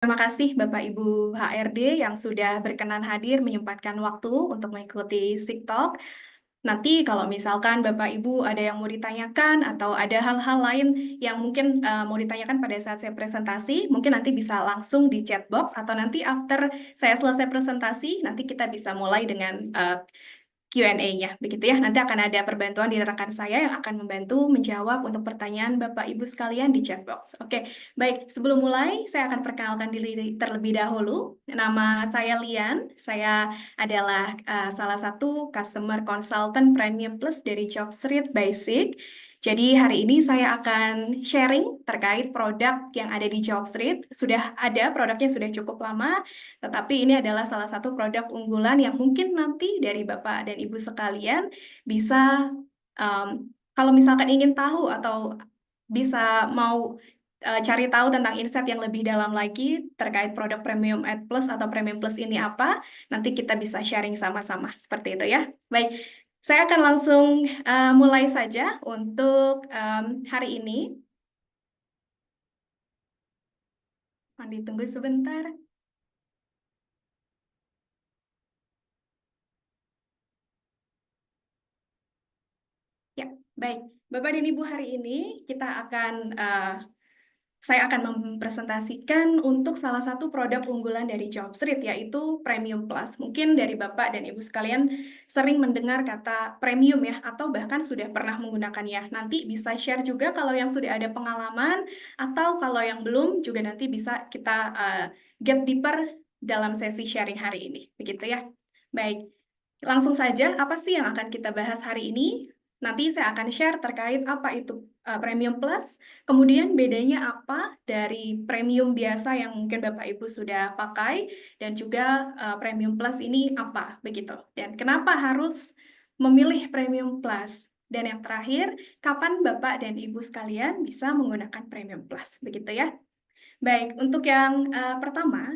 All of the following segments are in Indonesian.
Terima kasih Bapak Ibu HRD yang sudah berkenan hadir menyempatkan waktu untuk mengikuti SIGTALK. Nanti kalau misalkan Bapak Ibu ada yang mau ditanyakan atau ada hal-hal lain yang mungkin mau ditanyakan pada saat saya presentasi, mungkin nanti bisa langsung di chat box atau nanti after saya selesai presentasi, nanti kita bisa mulai dengan Q&A-nya, begitu ya. Nanti akan ada perbantuan di rekan saya yang akan membantu menjawab untuk pertanyaan Bapak Ibu sekalian di chat box. Oke, baik. Sebelum mulai, saya akan perkenalkan diri terlebih dahulu. Nama saya Lian. Saya adalah salah satu customer consultant Premium Plus dari Jobstreet by SIG. Jadi hari ini saya akan sharing terkait produk yang ada di Jobstreet. Sudah ada produknya sudah cukup lama, tetapi ini adalah salah satu produk unggulan yang mungkin nanti dari Bapak dan Ibu sekalian bisa, kalau misalkan ingin tahu atau bisa mau cari tahu tentang insight yang lebih dalam lagi terkait produk Premium Ad Plus atau Premium Plus ini apa, nanti kita bisa sharing sama-sama seperti itu ya. Baik, saya akan langsung mulai saja untuk hari ini. Mohon ditunggu sebentar. Ya, baik. Bapak dan Ibu, hari ini saya akan mempresentasikan untuk salah satu produk unggulan dari Jobstreet, yaitu Premium Plus. Mungkin dari Bapak dan Ibu sekalian sering mendengar kata premium ya, atau bahkan sudah pernah menggunakannya. Nanti bisa share juga kalau yang sudah ada pengalaman, atau kalau yang belum juga nanti bisa kita get deeper dalam sesi sharing hari ini. Begitu ya. Baik. Langsung saja, apa sih yang akan kita bahas hari ini? Nanti saya akan share terkait apa itu Premium Plus, kemudian bedanya apa dari Premium biasa yang mungkin Bapak Ibu sudah pakai, dan juga Premium Plus ini apa, begitu. Dan kenapa harus memilih Premium Plus? Dan yang terakhir, kapan Bapak dan Ibu sekalian bisa menggunakan Premium Plus, begitu ya. Baik, untuk yang pertama,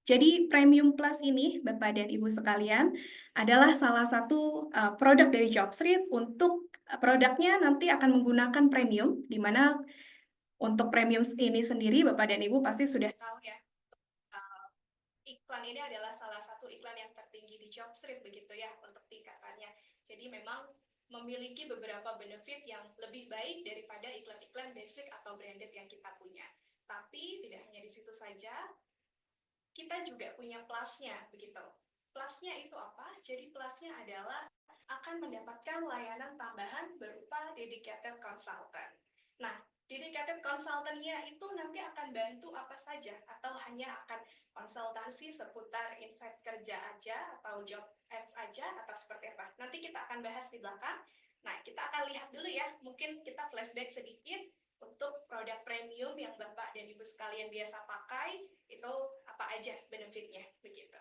jadi Premium Plus ini, Bapak dan Ibu sekalian, adalah salah satu produk dari Jobstreet. Untuk produknya nanti akan menggunakan premium, di mana untuk premium ini sendiri, Bapak dan Ibu pasti sudah tahu ya, iklan ini adalah salah satu iklan yang tertinggi di Jobstreet, begitu ya, untuk tingkatannya. Jadi memang memiliki beberapa benefit yang lebih baik daripada iklan-iklan basic atau branded yang kita punya. Tapi tidak hanya di situ saja, kita juga punya plusnya, begitu. Plusnya itu apa? Jadi plusnya adalah akan mendapatkan layanan tambahan berupa dedicated consultant. Nah, dedicated consultant-nya itu nanti akan bantu apa saja, atau hanya akan konsultasi seputar insight kerja aja, atau job ads aja, atau seperti apa. Nanti kita akan bahas di belakang. Nah, kita akan lihat dulu ya, mungkin kita flashback sedikit untuk produk premium yang Bapak dan Ibu sekalian biasa pakai, itu apa aja benefitnya, begitu.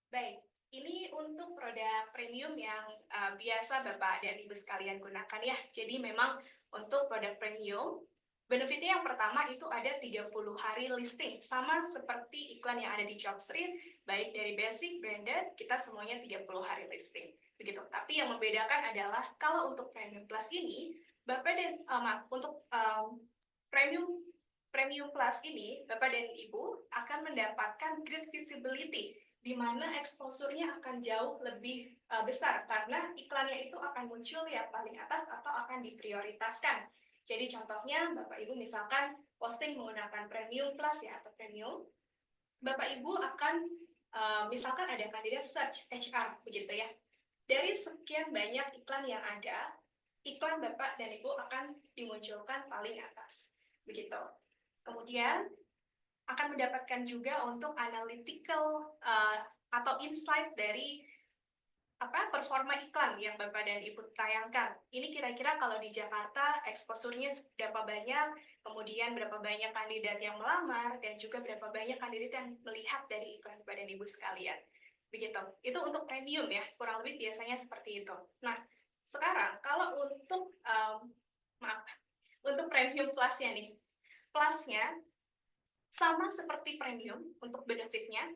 Baik, ini untuk produk premium yang biasa Bapak dan Ibu sekalian gunakan ya. Jadi memang untuk produk premium, benefitnya yang pertama itu ada 30 hari listing. Sama seperti iklan yang ada di Jobstreet, baik dari basic, branded, kita semuanya 30 hari listing. Begitu. Tapi yang membedakan adalah kalau untuk Premium Plus ini, Bapak dan untuk Premium Plus ini, Bapak dan Ibu akan mendapatkan great visibility, di mana eksposurnya akan jauh lebih besar karena iklannya itu akan muncul yang paling atas atau akan diprioritaskan. Jadi contohnya Bapak Ibu misalkan posting menggunakan Premium Plus ya atau Premium, Bapak Ibu akan misalkan ada kandidat search HR begitu ya. Dari sekian banyak iklan yang ada, iklan Bapak dan Ibu akan dimunculkan paling atas. Begitu. Kemudian akan mendapatkan juga untuk analytical atau insight dari performa iklan yang Bapak dan Ibu tayangkan. Ini kira-kira kalau di Jakarta eksposurnya berapa banyak, kemudian berapa banyak kandidat yang melamar, dan juga berapa banyak kandidat yang melihat dari iklan Bapak dan Ibu sekalian. Begitu. Itu untuk premium ya, kurang lebih biasanya seperti itu. Nah, sekarang kalau untuk untuk premium plusnya nih. Plusnya sama seperti premium untuk benefitnya,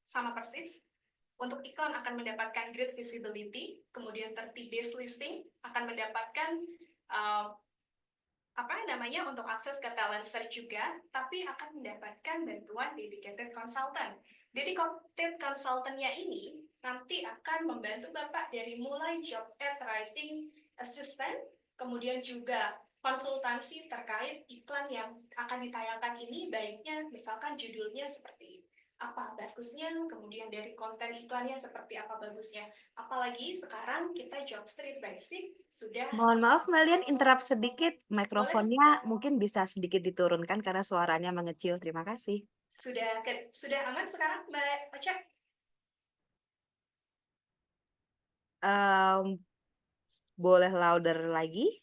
sama persis. Untuk iklan akan mendapatkan great visibility, kemudian 30 days listing, akan mendapatkan untuk akses ke talent search juga, tapi akan mendapatkan bantuan dedicated consultant. Dedicated consultant-nya ini nanti akan membantu Bapak dari mulai job ad writing assistant, kemudian juga konsultasi terkait iklan yang akan ditayangkan ini, baiknya misalkan judulnya seperti apa bagusnya, kemudian dari konten iklannya seperti apa bagusnya. Apalagi sekarang kita Job Street Basic sudah... Mohon maaf, Mbak Lian, interrupt sedikit. Mikrofonnya mungkin bisa sedikit diturunkan karena suaranya mengecil. Terima kasih. Sudah aman sekarang, Mbak Ocha? Boleh louder lagi?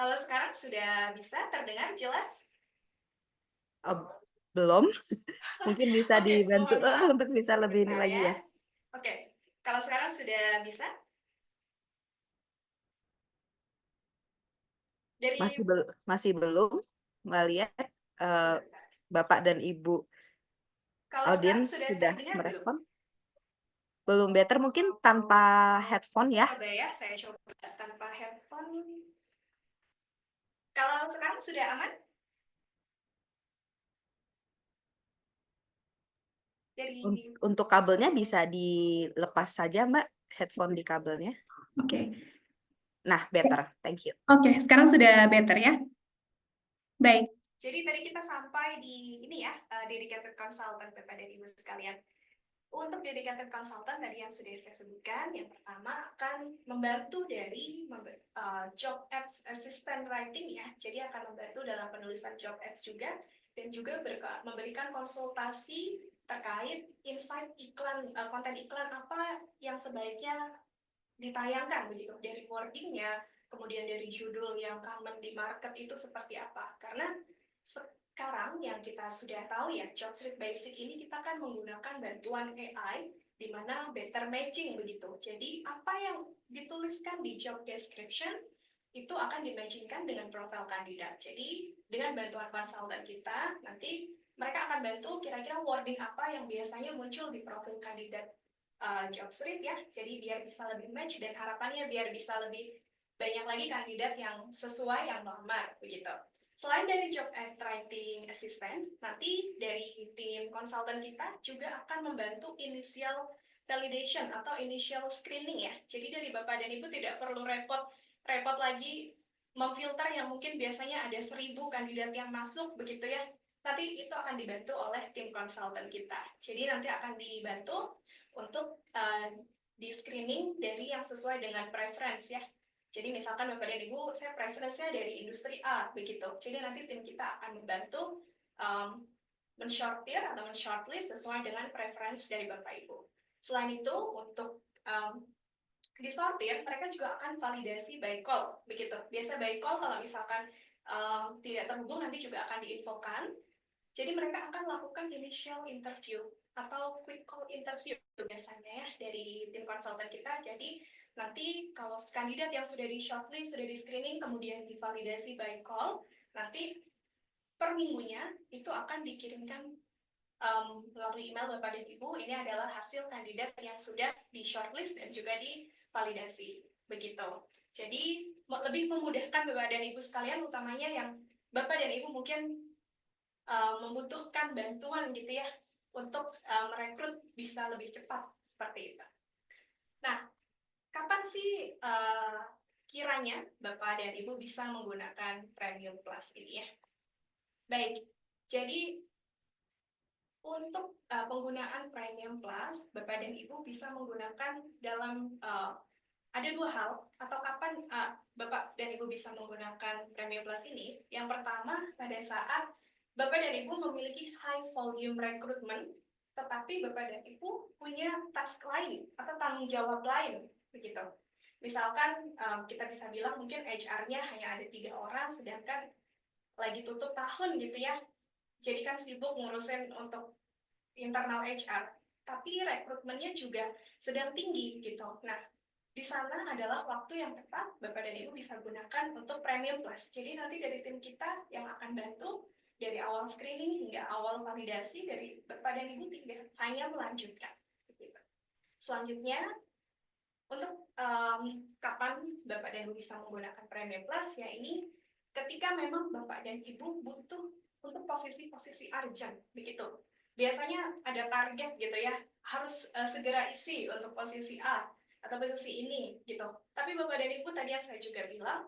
Kalau sekarang sudah bisa terdengar jelas? Belum. Mungkin bisa Oke, dibantu mohon maaf. untuk bisa lebih ini Sebentar lagi ya. ya. Oke, kalau sekarang sudah bisa? Dari Masih belum, Mbak Lian. Eh, sebentar. Bapak dan Ibu Kalau sekarang audiens sudah sudah terdengar belum? merespon. Belum better mungkin tanpa headphone ya. Coba ya, saya coba tanpa headphone. Kalau sekarang sudah aman? Untuk kabelnya bisa dilepas saja, Mbak, headphone di kabelnya. Oke. Nah, better. Thank you. Oke, sekarang sudah better ya? Baik. Jadi tadi kita sampai di ini ya, dedicated consultant Bapak dan Ibu sekalian. Untuk dedicated consultant tadi yang sudah saya sebutkan, yang pertama akan membantu dari job ads assistant writing ya. Jadi akan membantu dalam penulisan job ads juga, dan juga memberikan konsultasi terkait insight iklan, konten iklan apa yang sebaiknya ditayangkan begitu, dari wordingnya, kemudian dari judul yang common di market itu seperti apa. Karena sekarang yang kita sudah tahu ya, Job Street Basic ini kita kan menggunakan bantuan AI di mana better matching begitu. Jadi apa yang dituliskan di job description itu akan dimatchingkan dengan profil kandidat. Jadi dengan bantuan konsultan kita, nanti mereka akan bantu kira-kira wording apa yang biasanya muncul di profil kandidat job street ya. Jadi biar bisa lebih match, dan harapannya biar bisa lebih banyak lagi kandidat yang sesuai, yang normal begitu. Selain dari job and writing assistant, nanti dari tim konsultan kita juga akan membantu initial validation atau initial screening ya. Jadi dari Bapak dan Ibu tidak perlu repot lagi memfilter yang mungkin biasanya ada 1.000 kandidat yang masuk begitu ya. Nanti itu akan dibantu oleh tim konsultan kita. Jadi nanti akan dibantu untuk di screening dari yang sesuai dengan preference ya. Jadi misalkan Bapak dan Ibu, saya preference-nya dari industri A, begitu. Jadi nanti tim kita akan membantu menshortir atau men-shortlist sesuai dengan preference dari Bapak Ibu. Selain itu, untuk disortir, mereka juga akan validasi by call, begitu. Biasa by call kalau misalkan tidak terhubung, nanti juga akan diinfokan. Jadi mereka akan lakukan initial interview atau quick call interview biasanya ya dari tim konsultan kita. Jadi nanti kalau kandidat yang sudah di shortlist, sudah di screening, kemudian divalidasi by call, nanti per minggunya itu akan dikirimkan melalui email Bapak dan Ibu. Ini adalah hasil kandidat yang sudah di shortlist dan juga divalidasi. Begitu. Jadi lebih memudahkan Bapak dan Ibu sekalian, utamanya yang Bapak dan Ibu mungkin membutuhkan bantuan gitu ya, untuk merekrut bisa lebih cepat seperti itu. Nah, kapan sih kiranya Bapak dan Ibu bisa menggunakan Premium Plus ini ya? Baik, jadi untuk penggunaan Premium Plus, Bapak dan Ibu bisa menggunakan dalam ada dua hal, atau kapan Bapak dan Ibu bisa menggunakan Premium Plus ini. Yang pertama, pada saat Bapak dan Ibu memiliki high volume recruitment, tetapi Bapak dan Ibu punya task lain atau tanggung jawab lain, begitu. Misalkan kita bisa bilang mungkin HR-nya hanya ada 3 orang, sedangkan lagi tutup tahun gitu ya. Jadi kan sibuk ngurusin untuk internal HR, tapi rekrutmennya juga sedang tinggi gitu. Nah, di sana adalah waktu yang tepat Bapak dan Ibu bisa gunakan untuk Premium Plus. Jadi nanti dari tim kita yang akan bantu dari awal screening hingga awal validasi, dari Bapak dan Ibu tinggal hanya melanjutkan. Selanjutnya, untuk kapan Bapak dan Ibu bisa menggunakan Premium Plus, ya ini ketika memang Bapak dan Ibu butuh untuk posisi-posisi urgent, begitu. Biasanya ada target gitu ya, harus segera isi untuk posisi A atau posisi ini gitu. Tapi Bapak dan Ibu tadi yang saya juga bilang,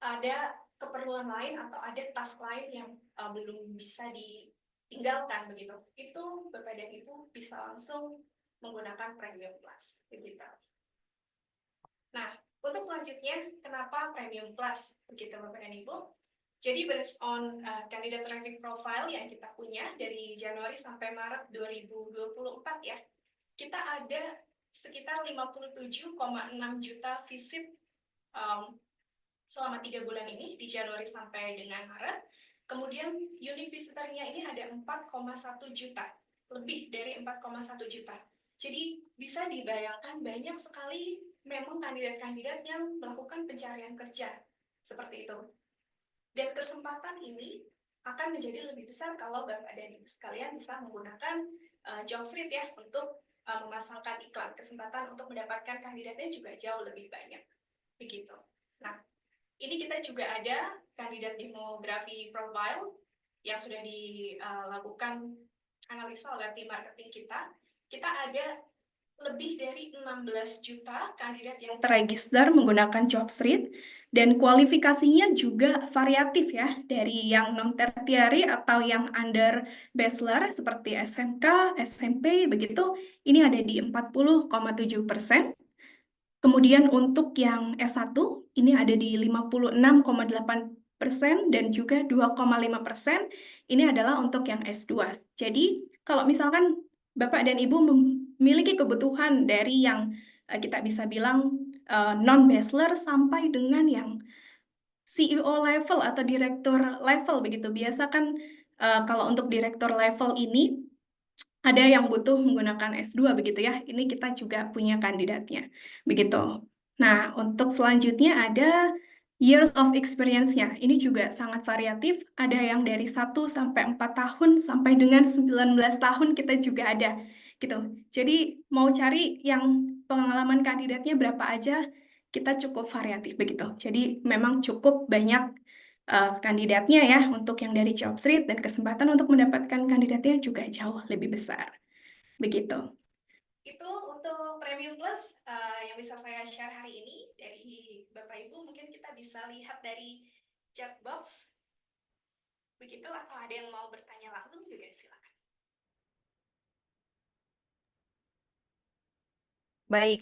ada keperluan lain atau ada task lain yang belum bisa ditinggalkan begitu. Itu Bapak dan Ibu bisa langsung menggunakan Premium Plus begitu. Nah, untuk selanjutnya, kenapa Premium Plus? Begitu Bapak dan Ibu. Jadi based on candidate traffic profile yang kita punya dari Januari sampai Maret 2024 ya, kita ada sekitar 57,6 juta visit selama 3 bulan ini, di Januari sampai dengan Maret. Kemudian unique visitornya ini ada 4,1 juta, lebih dari 4,1 juta. Jadi bisa dibayangkan banyak sekali memang kandidat-kandidat yang melakukan pencarian kerja, seperti itu. Dan kesempatan ini akan menjadi lebih besar kalau Bapak dan Ibu sekalian bisa menggunakan JobStreet ya, untuk memasangkan iklan. Kesempatan untuk mendapatkan kandidatnya juga jauh lebih banyak. Begitu. Nah, ini kita juga ada kandidat demografi profile yang sudah dilakukan analisa oleh tim marketing kita. Kita ada lebih dari 16 juta kandidat yang terregister menggunakan JobStreet, dan kualifikasinya juga variatif ya, dari yang non-tertiary atau yang under bachelor seperti SMK, SMP, begitu, ini ada di 40,7%. Kemudian untuk yang S1, ini ada di 56,8%, dan juga 2,5% ini adalah untuk yang S2. Jadi, kalau misalkan Bapak dan Ibu memiliki kebutuhan dari yang kita bisa bilang non-bachelor sampai dengan yang CEO level atau direktur level begitu. Biasa kan kalau untuk direktur level ini ada yang butuh menggunakan S2 begitu ya. Ini kita juga punya kandidatnya. Begitu. Nah, untuk selanjutnya ada years of experience-nya. Ini juga sangat variatif. Ada yang dari 1 sampai 4 tahun sampai dengan 19 tahun kita juga ada. Gitu. Jadi mau cari yang pengalaman kandidatnya berapa aja, kita cukup variatif begitu. Jadi memang cukup banyak kandidatnya ya untuk yang dari JobStreet, dan kesempatan untuk mendapatkan kandidatnya juga jauh lebih besar. Begitu. Itu untuk Premium Plus yang bisa saya share hari ini dari Bapak Ibu. Mungkin kita bisa lihat dari chat box. Begitu, atau ada yang mau bertanya langsung juga silakan. Baik,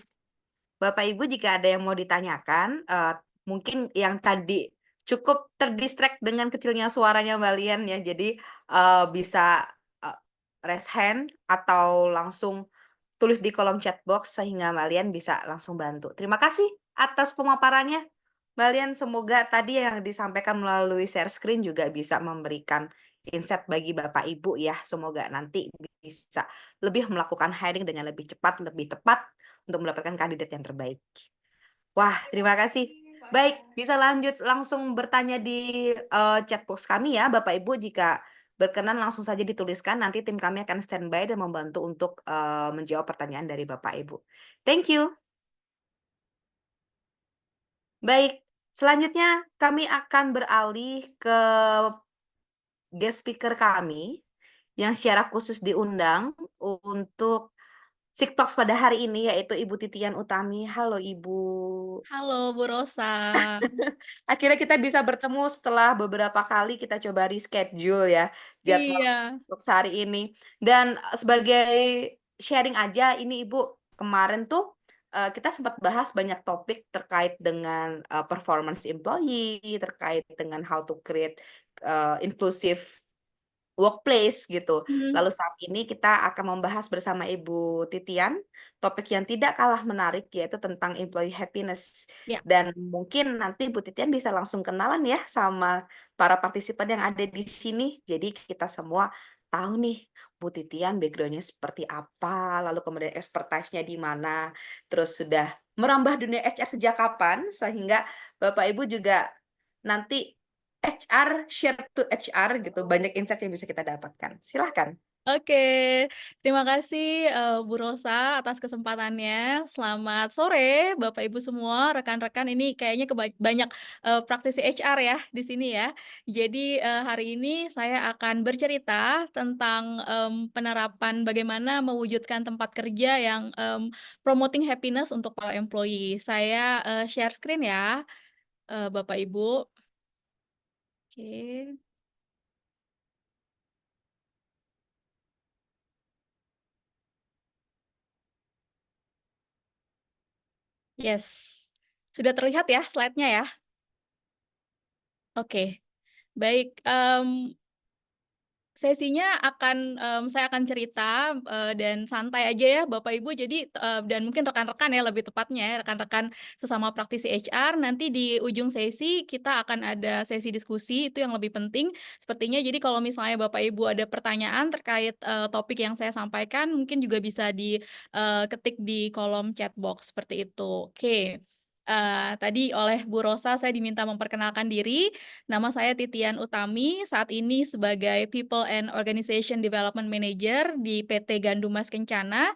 Bapak Ibu jika ada yang mau ditanyakan, mungkin yang tadi cukup terdistract dengan kecilnya suaranya Mbak Lian ya, jadi bisa raise hand atau langsung tulis di kolom chat box sehingga Mbak Lian bisa langsung bantu. Terima kasih atas pemaparannya, Mbak Lian. Semoga tadi yang disampaikan melalui share screen juga bisa memberikan insight bagi Bapak Ibu ya. Semoga nanti bisa lebih melakukan hiring dengan lebih cepat, lebih tepat untuk mendapatkan kandidat yang terbaik. Wah, terima kasih. Baik, bisa lanjut langsung bertanya di chat box kami ya, Bapak Ibu. Jika berkenan langsung saja dituliskan, nanti tim kami akan standby dan membantu untuk menjawab pertanyaan dari Bapak Ibu. Thank you. Baik, selanjutnya kami akan beralih ke guest speaker kami yang secara khusus diundang untuk Siktoks pada hari ini, yaitu Ibu Titian Utami. Halo Ibu. Halo Bu Rosa. Akhirnya kita bisa bertemu setelah beberapa kali kita coba reschedule ya jadwal Iya. untuk hari ini. Dan sebagai sharing aja, ini Ibu, kemarin tuh kita sempat bahas banyak topik terkait dengan performance employee, terkait dengan how to create inclusive workplace gitu. Lalu saat ini kita akan membahas bersama Ibu Titian topik yang tidak kalah menarik, yaitu tentang employee happiness. Ya. Dan mungkin nanti Ibu Titian bisa langsung kenalan ya sama para partisipan yang ada di sini. Jadi kita semua tahu nih Bu Titian background-nya seperti apa, lalu kemudian expertise-nya di mana, terus sudah merambah dunia HR sejak kapan, sehingga Bapak Ibu juga nanti HR share to HR gitu, banyak insight yang bisa kita dapatkan. Silahkan. Oke, terima kasih Bu Rosa atas kesempatannya. Selamat sore Bapak Ibu semua, rekan-rekan. Ini kayaknya banyak praktisi HR ya di sini ya. Jadi hari ini saya akan bercerita tentang penerapan bagaimana mewujudkan tempat kerja yang promoting happiness untuk para employee. Saya share screen ya, Bapak Ibu. Oke. Yes, sudah terlihat ya slide-nya ya? Oke, baik, sesinya akan, saya akan cerita, dan santai aja ya Bapak Ibu. Jadi, dan mungkin rekan-rekan ya lebih tepatnya ya, rekan-rekan sesama praktisi HR, nanti di ujung sesi kita akan ada sesi diskusi, itu yang lebih penting sepertinya. Jadi kalau misalnya Bapak Ibu ada pertanyaan terkait, topik yang saya sampaikan, mungkin juga bisa ketik di kolom chat box seperti itu. Oke, tadi oleh Bu Rosa saya diminta memperkenalkan diri. Nama saya Titian Utami, saat ini sebagai People and Organization Development Manager di PT Gandum Mas Kencana.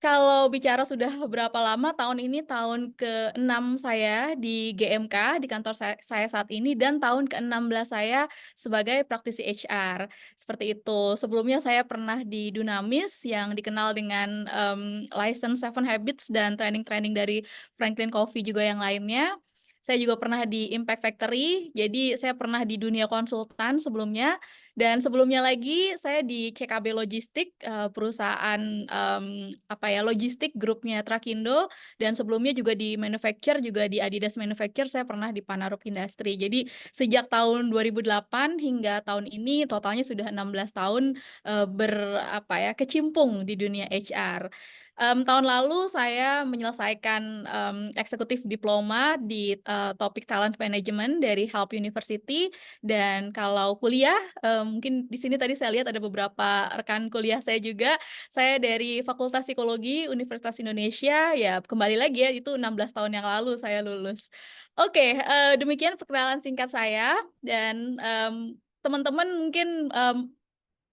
Kalau bicara sudah berapa lama, tahun ini tahun ke-6 saya di GMK, di kantor saya saat ini, dan tahun ke-16 saya sebagai praktisi HR. Seperti itu. Sebelumnya saya pernah di Dunamis yang dikenal dengan license 7 Habits dan training-training dari Franklin Covey juga yang lainnya. Saya juga pernah di Impact Factory, jadi saya pernah di dunia konsultan sebelumnya. Dan sebelumnya lagi saya di CKB Logistik, perusahaan logistik grupnya Trakindo, dan sebelumnya juga di manufacture, juga di Adidas Manufacture, saya pernah di Panarup Industry. Jadi sejak tahun 2008 hingga tahun ini totalnya sudah 16 tahun kecimpung di dunia HR. Tahun lalu saya menyelesaikan eksekutif diploma di topik talent management dari Help University, dan kalau kuliah mungkin di sini tadi saya lihat ada beberapa rekan kuliah saya juga. Saya dari Fakultas Psikologi Universitas Indonesia, ya kembali lagi ya itu 16 tahun yang lalu saya lulus. Oke, demikian perkenalan singkat saya, dan teman-teman mungkin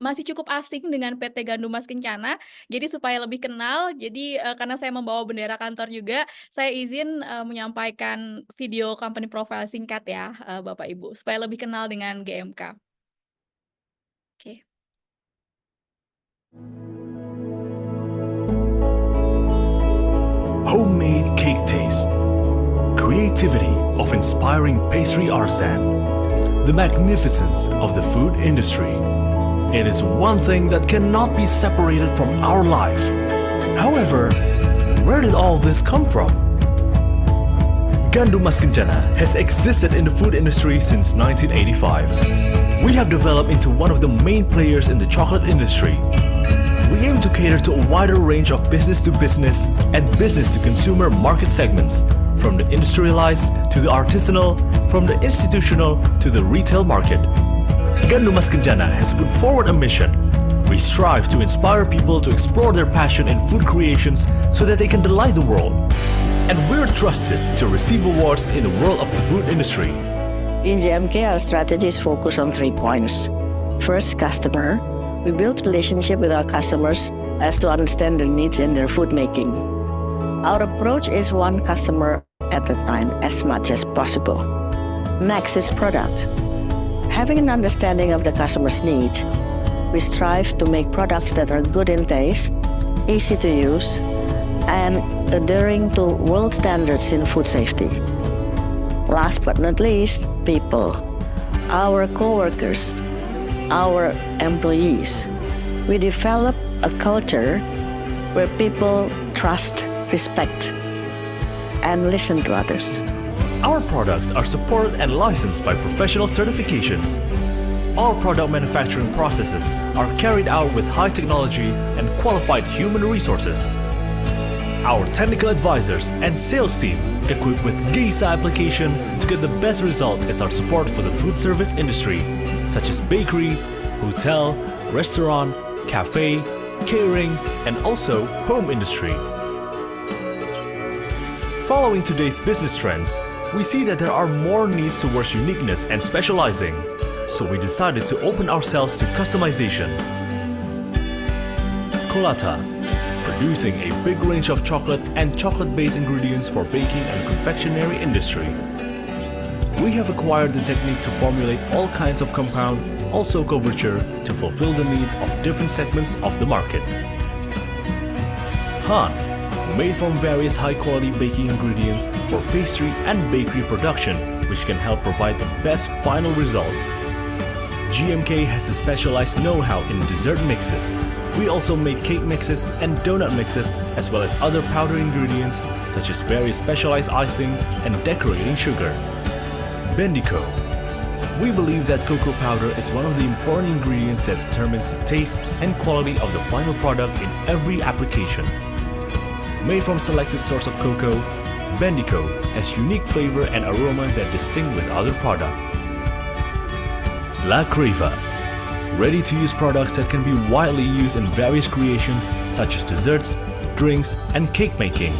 masih cukup asing dengan PT Gandum Mas Kencana. Jadi supaya lebih kenal, jadi karena saya membawa bendera kantor juga, saya izin menyampaikan video company profile singkat ya, Bapak Ibu, supaya lebih kenal dengan GMK. Oke. Homemade cake taste, creativity of inspiring pastry artisan, the magnificence of the food industry. It is one thing that cannot be separated from our life. However, where did all this come from? Gandum Mas Kencana has existed in the food industry since 1985. We have developed into one of the main players in the chocolate industry. We aim to cater to a wider range of business-to-business and business-to-consumer market segments, from the industrialized to the artisanal, from the institutional to the retail market. Gandum Mas Kencana has put forward a mission. We strive to inspire people to explore their passion in food creations so that they can delight the world. And we're trusted to receive awards in the world of the food industry. In GMK, our strategy is focused on 3 points. First, customer. We build relationship with our customers as to understand their needs in their food making. Our approach is one customer at a time as much as possible. Next is product. Having an understanding of the customer's need, we strive to make products that are good in taste, easy to use, and adhering to world standards in food safety. Last but not least, people. Our co-workers, our employees. We develop a culture where people trust, respect, and listen to others. Our products are supported and licensed by professional certifications. All product manufacturing processes are carried out with high technology and qualified human resources. Our technical advisors and sales team, equipped with GISA application to get the best result, is our support for the food service industry, such as bakery, hotel, restaurant, cafe, catering, and also home industry. Following today's business trends, we see that there are more needs towards uniqueness and specializing, so we decided to open ourselves to customization. Cioccolata, producing a big range of chocolate and chocolate-based ingredients for baking and confectionery industry. We have acquired the technique to formulate all kinds of compound, also couverture, to fulfill the needs of different segments of the market. Han, made from various high-quality baking ingredients for pastry and bakery production, which can help provide the best final results. GMK has a specialized know-how in dessert mixes. We also make cake mixes and donut mixes, as well as other powder ingredients, such as various specialized icing and decorating sugar. Bendico. We believe that cocoa powder is one of the important ingredients that determines the taste and quality of the final product in every application. Made from selected source of cocoa, Bendico has unique flavor and aroma that distinct with other products. La Creva. Ready-to-use products that can be widely used in various creations such as desserts, drinks, and cake making.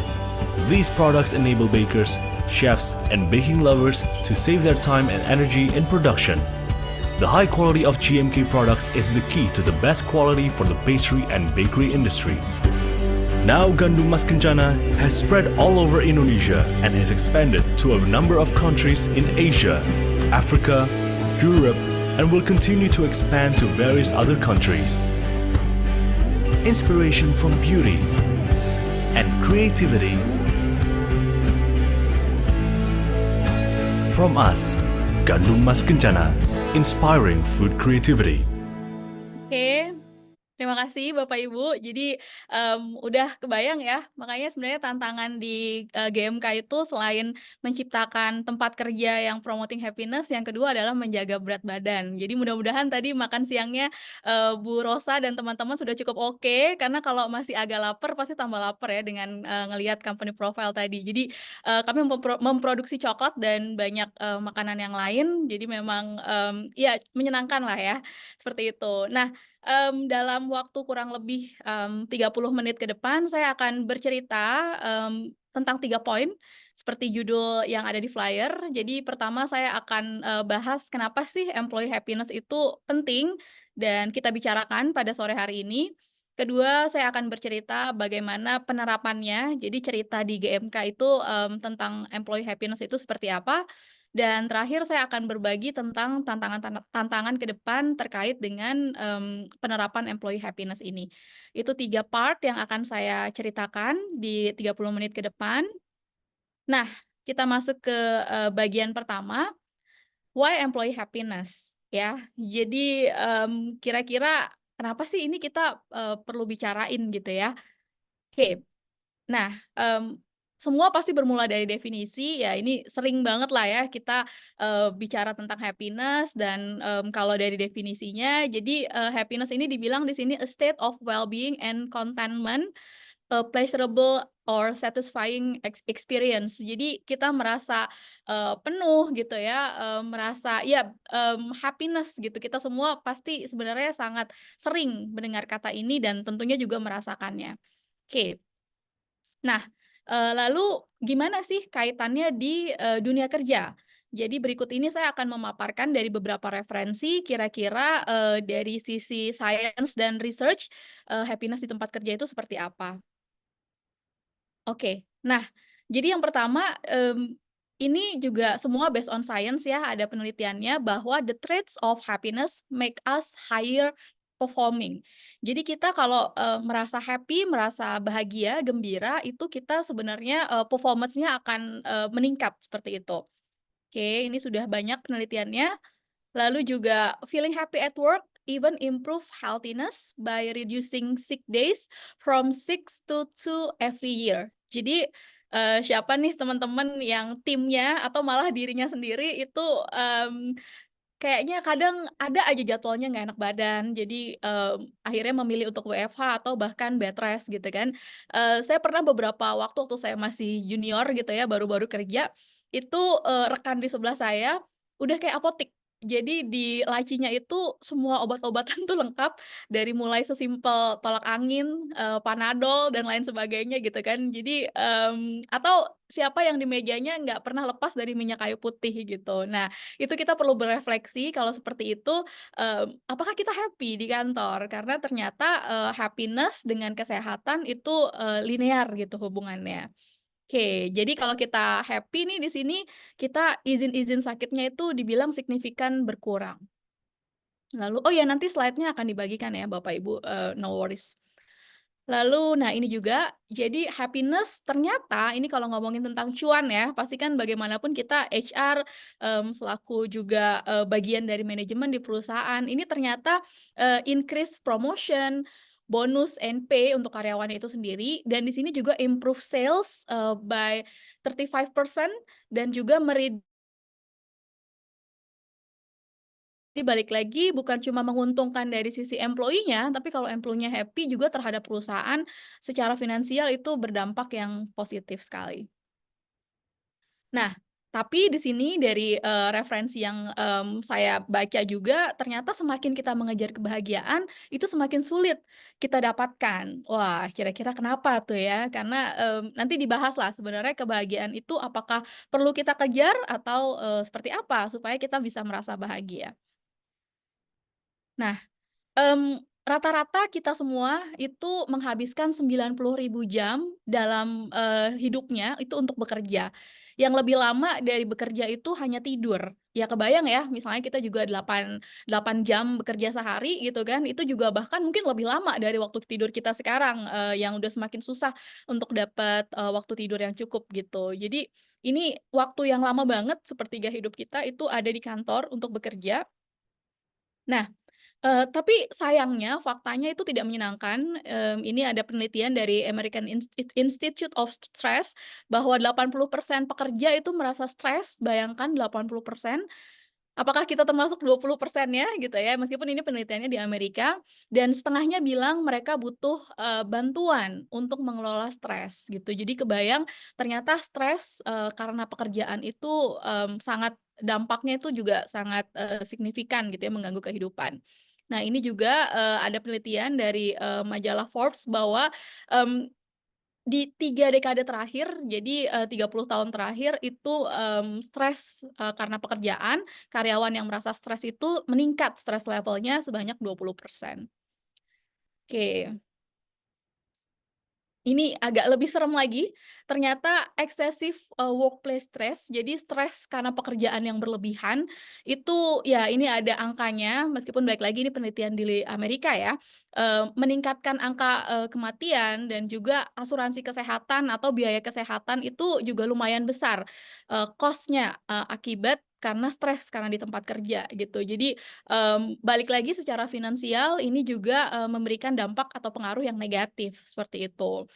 These products enable bakers, chefs, and baking lovers to save their time and energy in production. The high quality of GMK products is the key to the best quality for the pastry and bakery industry. Now Gandum Mas Kencana has spread all over Indonesia and has expanded to a number of countries in Asia, Africa, Europe, and will continue to expand to various other countries. Inspiration from beauty and creativity from us, Gandum Mas Kencana, inspiring food creativity. Oke, terima kasih Bapak Ibu. Jadi udah kebayang ya, makanya sebenarnya tantangan di GMK itu selain menciptakan tempat kerja yang promoting happiness, yang kedua adalah menjaga berat badan. Jadi mudah-mudahan tadi makan siangnya Bu Rosa dan teman-teman sudah cukup oke, karena kalau masih agak lapar pasti tambah lapar ya dengan ngelihat company profile tadi. Jadi kami memproduksi coklat dan banyak makanan yang lain, jadi memang ya menyenangkan lah ya, seperti itu. Nah, dalam waktu kurang lebih 30 menit ke depan, saya akan bercerita tentang 3 poin, seperti judul yang ada di flyer. Jadi pertama saya akan bahas kenapa sih employee happiness itu penting dan kita bicarakan pada sore hari ini. Kedua, saya akan bercerita bagaimana penerapannya. Jadi cerita di GMK itu tentang employee happiness itu seperti apa. Dan terakhir saya akan berbagi tentang tantangan ke depan terkait dengan penerapan employee happiness ini. Itu 3 part yang akan saya ceritakan di 30 menit ke depan. Nah, kita masuk ke bagian pertama, why employee happiness ya. Jadi kira-kira kenapa sih ini kita perlu bicarain gitu ya. Oke. Nah, semua pasti bermula dari definisi, ya ini sering banget lah ya kita bicara tentang happiness dan kalau dari definisinya, jadi happiness ini dibilang di sini a state of well-being and contentment, a pleasurable or satisfying experience. Jadi kita merasa penuh gitu ya, merasa ya happiness gitu. Kita semua pasti sebenarnya sangat sering mendengar kata ini dan tentunya juga merasakannya. Oke. Nah, lalu gimana sih kaitannya di dunia kerja? Jadi berikut ini saya akan memaparkan dari beberapa referensi kira-kira dari sisi science dan research happiness di tempat kerja itu seperti apa. Oke, nah jadi yang pertama ini juga semua based on science ya, ada penelitiannya bahwa the traits of happiness make us higher performing. Jadi kita kalau merasa happy, merasa bahagia, gembira, itu kita sebenarnya performance-nya akan meningkat seperti itu. Oke, ini sudah banyak penelitiannya. Lalu juga feeling happy at work even improve healthiness by reducing sick days from 6 to 2 every year. Jadi siapa nih teman-teman yang timnya atau malah dirinya sendiri itu kayaknya kadang ada aja jadwalnya nggak enak badan, jadi akhirnya memilih untuk WFH atau bahkan bed rest gitu kan. Saya pernah beberapa waktu saya masih junior gitu ya, baru-baru kerja, itu rekan di sebelah saya udah kayak apotik. Jadi di lacinya itu semua obat-obatan tuh lengkap, dari mulai sesimpel tolak angin, Panadol dan lain sebagainya gitu kan. Jadi, atau siapa yang di mejanya nggak pernah lepas dari minyak kayu putih gitu. Nah, itu kita perlu berefleksi kalau seperti itu, apakah kita happy di kantor? Karena ternyata, happiness dengan kesehatan itu, linear gitu hubungannya. Oke, jadi kalau kita happy nih di sini, kita izin-izin sakitnya itu dibilang signifikan berkurang. Lalu oh ya nanti slide-nya akan dibagikan ya Bapak Ibu, no worries. Lalu nah ini juga, jadi happiness ternyata ini kalau ngomongin tentang cuan ya, pasti kan bagaimanapun kita HR, selaku juga, bagian dari manajemen di perusahaan, ini ternyata, increase promotion, bonus and pay untuk karyawannya itu sendiri, dan di sini juga improve sales, by 35% dan juga jadi balik lagi bukan cuma menguntungkan dari sisi employee-nya, tapi kalau employee-nya happy juga terhadap perusahaan secara finansial itu berdampak yang positif sekali. Nah, tapi di sini dari, referensi yang, saya baca juga ternyata semakin kita mengejar kebahagiaan, itu semakin sulit kita dapatkan. Wah, kira-kira kenapa tuh ya? Karena, nanti dibahaslah sebenarnya kebahagiaan itu apakah perlu kita kejar atau, seperti apa supaya kita bisa merasa bahagia. Nah, rata-rata kita semua itu menghabiskan 90.000 jam dalam, hidupnya itu untuk bekerja. Yang lebih lama dari bekerja itu hanya tidur. Ya kebayang ya, misalnya kita juga 8 jam bekerja sehari gitu kan, itu juga bahkan mungkin lebih lama dari waktu tidur kita sekarang, yang udah semakin susah untuk dapat, waktu tidur yang cukup gitu. Jadi ini waktu yang lama banget sepertiga hidup kita itu ada di kantor untuk bekerja. Nah, tapi sayangnya faktanya itu tidak menyenangkan, ini ada penelitian dari American Institute of Stress bahwa 80% pekerja itu merasa stres, bayangkan 80%. Apakah kita termasuk 20%-nya gitu ya, meskipun ini penelitiannya di Amerika, dan setengahnya bilang mereka butuh, bantuan untuk mengelola stres gitu. Jadi kebayang ternyata stres, karena pekerjaan itu, sangat dampaknya itu juga sangat, signifikan gitu ya, mengganggu kehidupan. Nah ini juga, ada penelitian dari, majalah Forbes bahwa, mmm, di 3 dekade terakhir, jadi, 30 tahun terakhir itu, stres, karena pekerjaan, karyawan yang merasa stres itu meningkat stres levelnya sebanyak 20%. Oke. Ini agak lebih serem lagi, ternyata excessive, workplace stress, jadi stres karena pekerjaan yang berlebihan, itu ya ini ada angkanya, meskipun balik lagi ini penelitian di Amerika ya, meningkatkan angka, kematian dan juga asuransi kesehatan atau biaya kesehatan itu juga lumayan besar, cost-nya, akibat karena stres karena di tempat kerja gitu. Jadi, balik lagi secara finansial ini juga, memberikan dampak atau pengaruh yang negatif, seperti itu.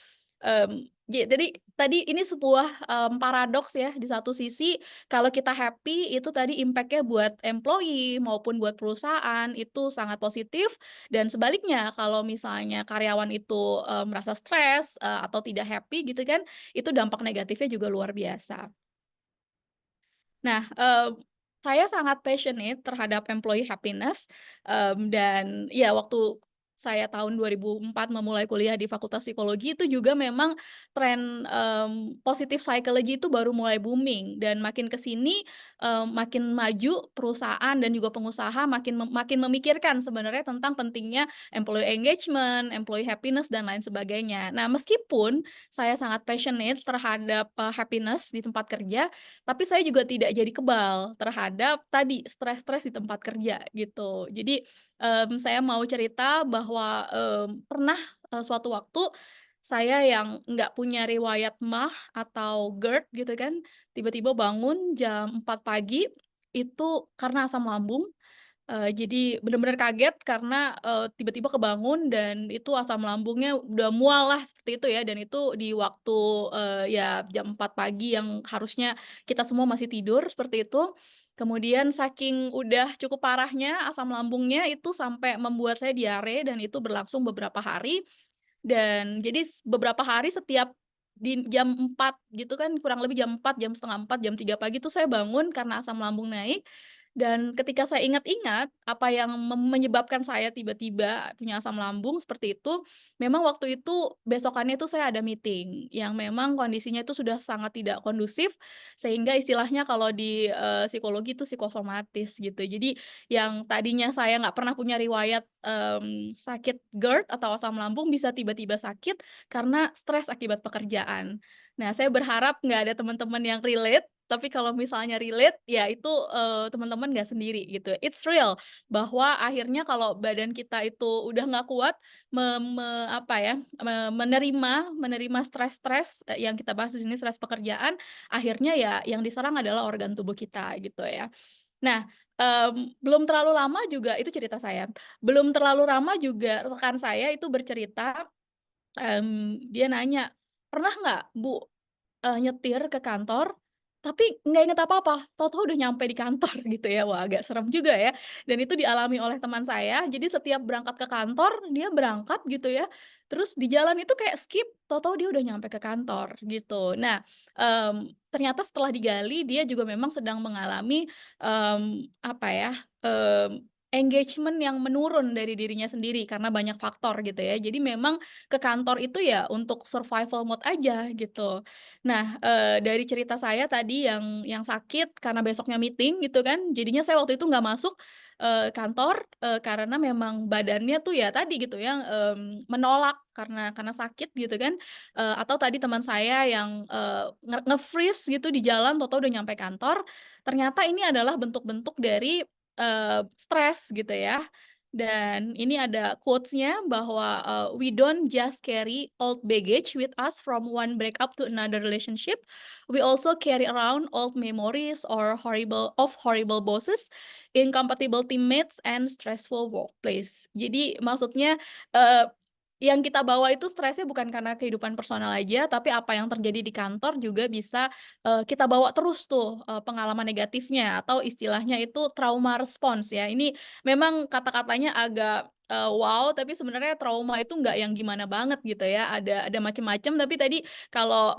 Jadi tadi ini sebuah, paradoks ya, di satu sisi kalau kita happy itu tadi impact-nya buat employee maupun buat perusahaan itu sangat positif, dan sebaliknya kalau misalnya karyawan itu, merasa stres, atau tidak happy gitu kan, itu dampak negatifnya juga luar biasa. Nah, saya sangat passionate terhadap employee happiness, dan ya waktu saya tahun 2004 memulai kuliah di Fakultas Psikologi itu juga memang tren, positive psychology itu baru mulai booming dan makin ke sini, makin maju perusahaan dan juga pengusaha makin memikirkan sebenarnya tentang pentingnya employee engagement, employee happiness dan lain sebagainya. Nah, meskipun saya sangat passionate terhadap, happiness di tempat kerja, tapi saya juga tidak jadi kebal terhadap tadi, stres-stres di tempat kerja gitu. Jadi, saya mau cerita bahwa, pernah, suatu waktu saya yang nggak punya riwayat MAH atau GERD gitu kan, tiba-tiba bangun jam 4 pagi, itu karena asam lambung. Jadi bener-bener kaget karena, tiba-tiba kebangun dan itu asam lambungnya udah mual lah seperti itu ya, dan itu di waktu, ya jam 4 pagi yang harusnya kita semua masih tidur seperti itu. Kemudian saking udah cukup parahnya asam lambungnya itu sampai membuat saya diare dan itu berlangsung beberapa hari, dan jadi beberapa hari setiap di jam 4 gitu kan, kurang lebih jam 4, jam setengah 4, jam 3 pagi tuh saya bangun karena asam lambung naik. Dan ketika saya ingat-ingat apa yang menyebabkan saya tiba-tiba punya asam lambung seperti itu, memang waktu itu besokannya itu saya ada meeting yang memang kondisinya itu sudah sangat tidak kondusif, sehingga istilahnya kalau di, psikologi itu psikosomatis gitu. Jadi yang tadinya saya nggak pernah punya riwayat, sakit GERD atau asam lambung bisa tiba-tiba sakit karena stres akibat pekerjaan. Nah, saya berharap nggak ada teman-teman yang relate, tapi kalau misalnya relate, ya itu, teman-teman nggak sendiri gitu. It's real, bahwa akhirnya kalau badan kita itu udah nggak kuat apa ya, menerima stres-stres, yang kita bahas di sini stres pekerjaan, akhirnya ya yang diserang adalah organ tubuh kita gitu ya. Nah, belum terlalu lama juga itu cerita saya, belum terlalu lama juga rekan saya itu bercerita, dia nanya, "Pernah nggak Bu, nyetir ke kantor, tapi nggak inget apa-apa, tahu-tahu udah nyampe di kantor gitu ya." Wah, agak serem juga ya, dan itu dialami oleh teman saya. Jadi setiap berangkat ke kantor, dia berangkat gitu ya, terus di jalan itu kayak skip, tahu-tahu dia udah nyampe ke kantor gitu. Nah, ternyata setelah digali dia juga memang sedang mengalami, apa ya, engagement yang menurun dari dirinya sendiri karena banyak faktor gitu ya. Jadi memang ke kantor itu ya untuk survival mode aja gitu. Nah, dari cerita saya tadi yang sakit karena besoknya meeting gitu kan, jadinya saya waktu itu nggak masuk, kantor, karena memang badannya tuh ya tadi gitu ya, menolak karena sakit gitu kan, atau tadi teman saya yang, nge-freeze gitu di jalan tahu-tahu udah nyampe kantor, ternyata ini adalah bentuk-bentuk dari, stres gitu ya. Dan ini ada quotes-nya bahwa, "We don't just carry old baggage with us from one breakup to another relationship, we also carry around old memories or horrible bosses, incompatible teammates, and stressful workplace." Jadi maksudnya, eee, yang kita bawa itu stresnya bukan karena kehidupan personal aja, tapi apa yang terjadi di kantor juga bisa, kita bawa terus tuh, pengalaman negatifnya atau istilahnya itu trauma response ya. Ini memang kata-katanya agak, wow, tapi sebenarnya trauma itu nggak yang gimana banget gitu ya, ada macem-macem, tapi tadi kalau,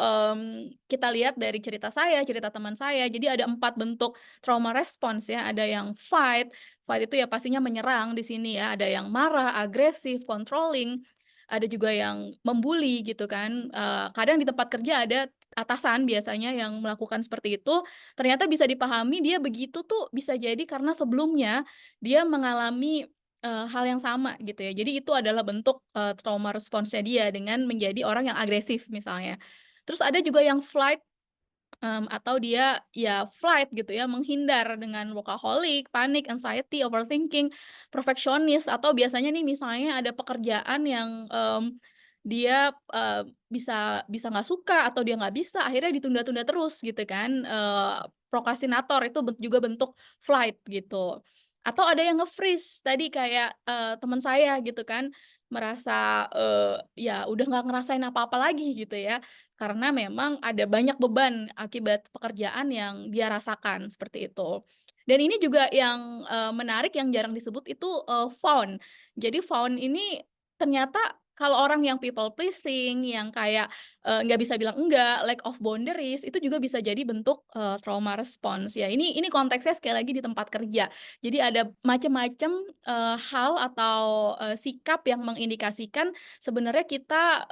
kita lihat dari cerita saya, cerita teman saya, jadi ada 4 bentuk trauma response ya, ada yang fight, fight itu ya pastinya menyerang di sini ya, ada yang marah, agresif, controlling, ada juga yang membuli gitu kan, kadang di tempat kerja ada atasan biasanya yang melakukan seperti itu, ternyata bisa dipahami dia begitu tuh bisa jadi karena sebelumnya dia mengalami, hal yang sama gitu ya. Jadi itu adalah bentuk, trauma response-nya dia dengan menjadi orang yang agresif misalnya. Terus ada juga yang flight, atau dia ya flight gitu ya, menghindar dengan workaholic, panik, anxiety, overthinking, perfeksionis, atau biasanya nih misalnya ada pekerjaan yang, dia, bisa nggak suka atau dia nggak bisa, akhirnya ditunda-tunda terus gitu kan, prokrastinator itu juga bentuk flight gitu. Atau ada yang nge-freeze tadi kayak, teman saya gitu kan, merasa, ya udah nggak ngerasain apa-apa lagi gitu ya, karena memang ada banyak beban akibat pekerjaan yang dia rasakan, seperti itu. Dan ini juga yang, menarik yang jarang disebut itu, faun. Jadi faun ini ternyata kalau orang yang people pleasing, yang kayak, nggak bisa bilang enggak, lack of boundaries, itu juga bisa jadi bentuk, trauma response ya. Ini konteksnya sekali lagi di tempat kerja. Jadi ada macam-macam, hal atau, sikap yang mengindikasikan sebenarnya kita,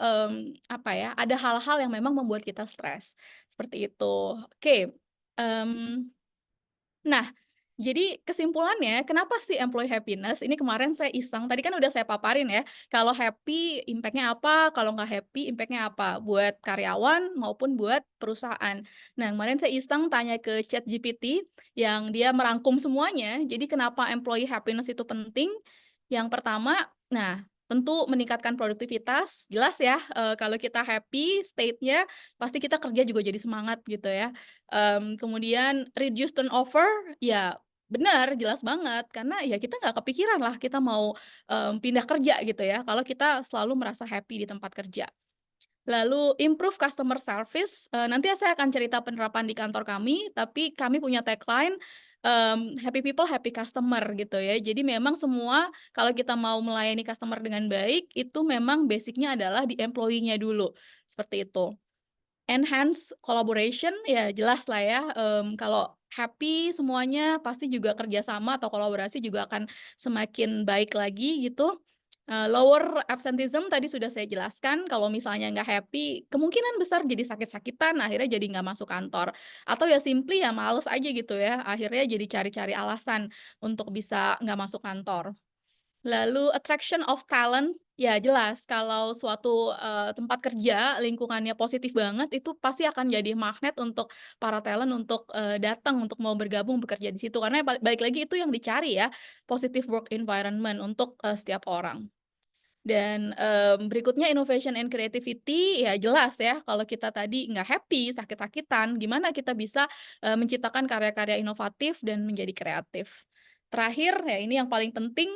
apa ya, ada hal-hal yang memang membuat kita stres, seperti itu. Oke, mmm, nah, jadi kesimpulannya kenapa sih employee happiness, ini kemarin saya iseng, tadi kan udah saya paparin ya, kalau happy impact-nya apa, kalau nggak happy impact-nya apa, buat karyawan maupun buat perusahaan. Nah, kemarin saya iseng tanya ke ChatGPT yang dia merangkum semuanya, jadi kenapa employee happiness itu penting, yang pertama, nah, tentu meningkatkan produktivitas, jelas ya, kalau kita happy state-nya, pasti kita kerja juga jadi semangat gitu ya. Kemudian reduce turnover, ya benar, jelas banget, karena ya kita nggak kepikiran lah kita mau, pindah kerja gitu ya, kalau kita selalu merasa happy di tempat kerja. Lalu improve customer service, nanti saya akan cerita penerapan di kantor kami, tapi kami punya tagline, "Happy people, happy customer," gitu ya. Jadi memang semua kalau kita mau melayani customer dengan baik, itu memang basic-nya adalah di employee-nya dulu, seperti itu. enhance collaboration, ya jelas lah ya, kalau happy semuanya pasti juga kerjasama atau kolaborasi juga akan semakin baik lagi gitu. Lower absenteeism tadi sudah saya jelaskan, kalau misalnya nggak happy, kemungkinan besar jadi sakit-sakitan, akhirnya jadi nggak masuk kantor. Atau ya simply ya males aja gitu ya, akhirnya jadi cari-cari alasan untuk bisa nggak masuk kantor. Lalu attraction of talent, ya jelas kalau suatu, tempat kerja lingkungannya positif banget, itu pasti akan jadi magnet untuk para talent untuk, datang untuk mau bergabung bekerja di situ. Karena balik lagi itu yang dicari ya, positive work environment untuk, setiap orang. Dan, berikutnya innovation and creativity, ya jelas ya kalau kita tadi nggak happy, sakit-sakitan, gimana kita bisa, menciptakan karya-karya inovatif dan menjadi kreatif. Terakhir, ya ini yang paling penting,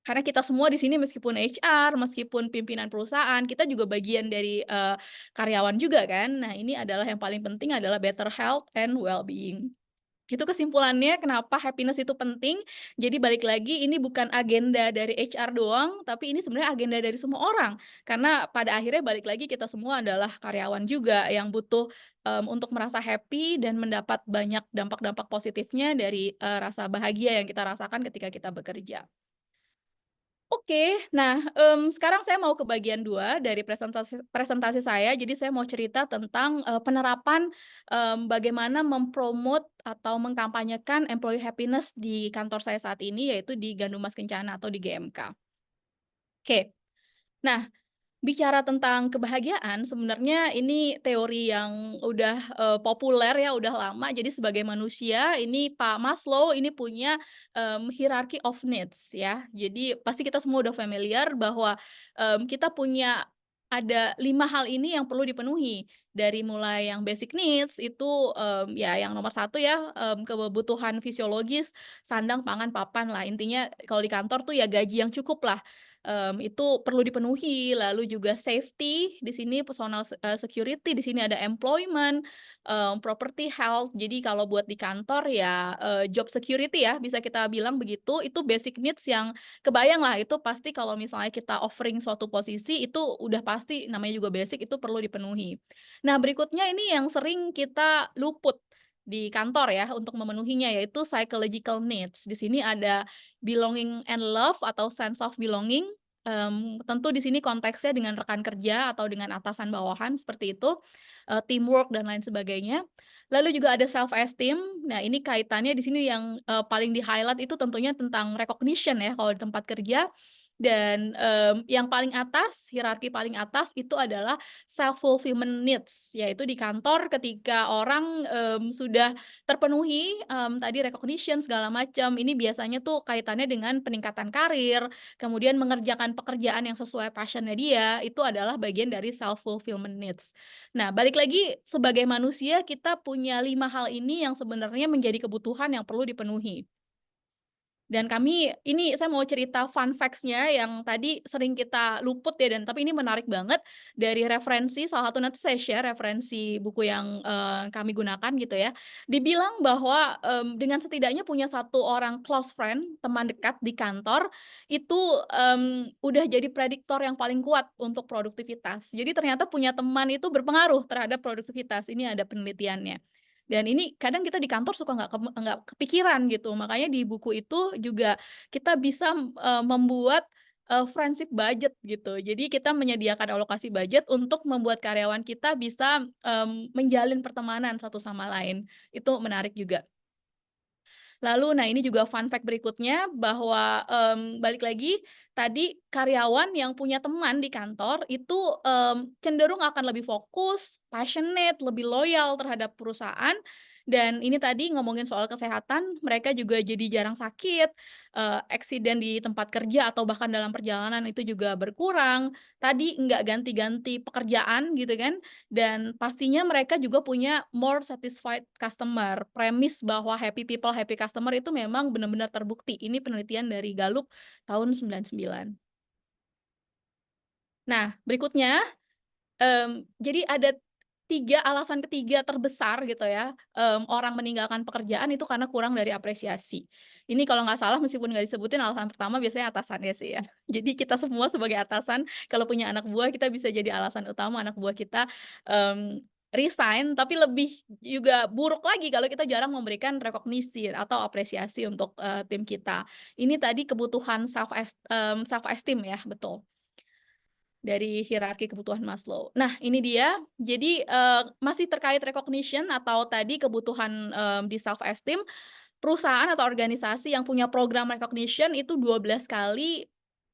karena kita semua di sini meskipun HR, meskipun pimpinan perusahaan, kita juga bagian dari, karyawan juga kan. Nah, ini adalah yang paling penting adalah better health and well-being. Itu kesimpulannya kenapa happiness itu penting. Jadi balik lagi ini bukan agenda dari HR doang, tapi ini sebenarnya agenda dari semua orang. Karena pada akhirnya balik lagi kita semua adalah karyawan juga yang butuh, untuk merasa happy dan mendapat banyak dampak-dampak positifnya dari, rasa bahagia yang kita rasakan ketika kita bekerja. Oke, nah, sekarang saya mau ke bagian 2 dari presentasi presentasi saya. Jadi saya mau cerita tentang, penerapan, bagaimana atau mengkampanyekan employee happiness di kantor saya saat ini, yaitu di Gandum Mas Kencana atau di GMK. Oke, nah bicara tentang kebahagiaan, sebenarnya ini teori yang udah, populer ya, udah lama. Jadi sebagai manusia, ini Pak Maslow ini punya, hierarchy of needs ya. Jadi pasti kita semua udah familiar bahwa, kita punya ada 5 hal ini yang perlu dipenuhi. Dari mulai yang basic needs itu, ya yang nomor 1 ya, kebutuhan fisiologis, sandang, pangan, papan lah. Intinya kalau di kantor tuh ya gaji yang cukup lah. Itu perlu dipenuhi, lalu juga safety, di sini personal security, di sini ada employment, property, health. Jadi kalau buat di kantor ya, job security ya, bisa kita bilang begitu, itu basic needs yang kebayang lah, itu pasti kalau misalnya kita offering suatu posisi, itu udah pasti namanya juga basic, itu perlu dipenuhi. Nah, berikutnya ini yang sering kita luput di kantor ya, untuk memenuhinya, yaitu psychological needs. Di sini ada belonging and love atau sense of belonging, tentu di sini konteksnya dengan rekan kerja atau dengan atasan bawahan seperti itu, teamwork dan lain sebagainya. Lalu juga ada self esteem. Nah, ini kaitannya di sini yang, paling di-highlight itu tentunya tentang recognition ya kalau di tempat kerja. Dan, yang paling atas, hierarki paling atas itu adalah self fulfillment needs, yaitu di kantor ketika orang, sudah terpenuhi, tadi recognition segala macam, ini biasanya tuh kaitannya dengan peningkatan karir, kemudian mengerjakan pekerjaan yang sesuai passion-nya dia, itu adalah bagian dari self fulfillment needs. Nah, balik lagi sebagai manusia kita punya 5 hal ini yang sebenarnya menjadi kebutuhan yang perlu dipenuhi. Dan ini saya mau cerita fun facts-nya yang tadi sering kita luput ya, dan tapi ini menarik banget dari referensi, salah satu nanti saya share referensi buku yang, kami gunakan gitu ya. Dibilang bahwa, dengan setidaknya punya 1 orang close friend, teman dekat di kantor, itu, udah jadi prediktor yang paling kuat untuk produktivitas. Jadi ternyata punya teman itu berpengaruh terhadap produktivitas, ini ada penelitiannya. Dan ini kadang kita di kantor suka nggak kepikiran gitu, makanya di buku itu juga kita bisa, membuat, friendship budget gitu. Jadi kita menyediakan alokasi budget untuk membuat karyawan kita bisa, menjalin pertemanan satu sama lain, itu menarik juga. Lalu, nah ini juga fun fact berikutnya bahwa, balik lagi, tadi karyawan yang punya teman di kantor itu, cenderung akan lebih fokus, passionate, lebih loyal terhadap perusahaan, dan ini tadi ngomongin soal kesehatan, mereka juga jadi jarang sakit, eksiden di tempat kerja atau bahkan dalam perjalanan itu juga berkurang, tadi nggak ganti-ganti pekerjaan gitu kan, dan pastinya mereka juga punya more satisfied customer. Premis bahwa happy people, happy customer itu memang benar-benar terbukti. Ini penelitian dari Gallup tahun 99. Nah, berikutnya, jadi ada 3 alasan ketiga terbesar gitu ya, orang meninggalkan pekerjaan itu karena kurang dari apresiasi. Ini kalau nggak salah meskipun nggak disebutin alasan pertama biasanya atasannya sih ya. Jadi kita semua sebagai atasan kalau punya anak buah kita bisa jadi alasan utama anak buah kita, resign, tapi lebih juga buruk lagi kalau kita jarang memberikan rekognisi atau apresiasi untuk tim kita. Ini tadi kebutuhan self esteem ya, betul. Dari hierarki kebutuhan Maslow. Nah, ini dia. Jadi masih terkait recognition atau tadi kebutuhan di self esteem, perusahaan atau organisasi yang punya program recognition itu 12 kali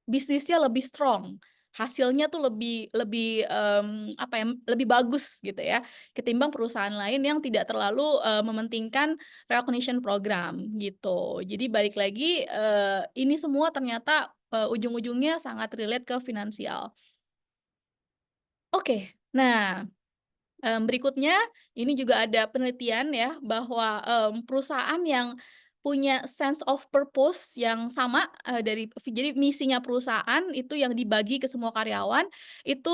bisnisnya lebih strong. Hasilnya tuh lebih lebih bagus gitu ya, ketimbang perusahaan lain yang tidak terlalu mementingkan recognition program gitu. Jadi balik lagi ini semua ternyata ujung-ujungnya sangat relate ke finansial. Oke, nah berikutnya ini juga ada penelitian ya bahwa perusahaan yang punya sense of purpose yang sama jadi misinya perusahaan itu yang dibagi ke semua karyawan itu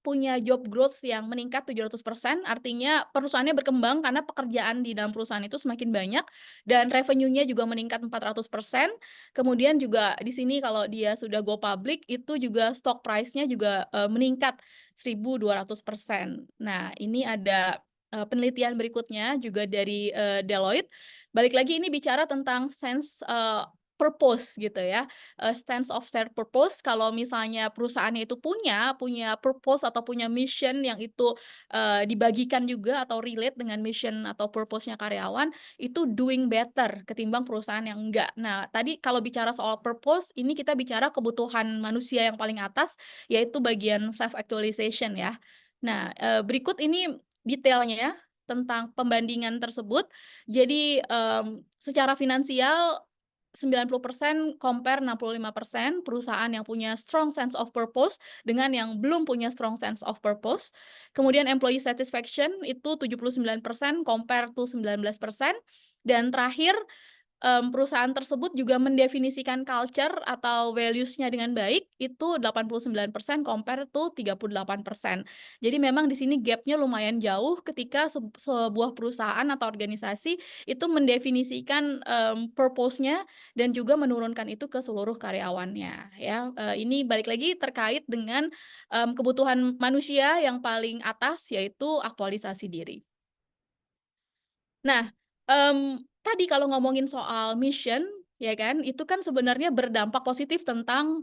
punya job growth yang meningkat 700%, artinya perusahaannya berkembang karena pekerjaan di dalam perusahaan itu semakin banyak dan revenue-nya juga meningkat 400%. Kemudian juga di sini kalau dia sudah go public itu juga stock price-nya juga meningkat 1.200%. Nah, ini ada penelitian berikutnya juga dari Deloitte. Balik lagi ini bicara tentang sense purpose gitu ya. Sense of shared purpose, kalau misalnya perusahaannya itu punya purpose atau punya mission yang itu dibagikan juga atau relate dengan mission atau purpose-nya karyawan, itu doing better ketimbang perusahaan yang enggak. Nah, tadi kalau bicara soal purpose, ini kita bicara kebutuhan manusia yang paling atas, yaitu bagian self actualization ya. Nah, berikut ini detailnya tentang pembandingan tersebut. Jadi secara finansial 90% compare 65% perusahaan yang punya strong sense of purpose dengan yang belum punya strong sense of purpose. Kemudian employee satisfaction itu 79% compare to 19%. Dan terakhir perusahaan tersebut juga mendefinisikan culture atau values-nya dengan baik, itu 89% compare to 38%. Jadi memang di sini gap-nya lumayan jauh ketika sebuah perusahaan atau organisasi itu mendefinisikan purpose-nya dan juga menurunkan itu ke seluruh karyawannya ya. Ini balik lagi terkait dengan kebutuhan manusia yang paling atas, yaitu aktualisasi diri. Nah, tadi kalau ngomongin soal mission, ya kan, itu kan sebenarnya berdampak positif tentang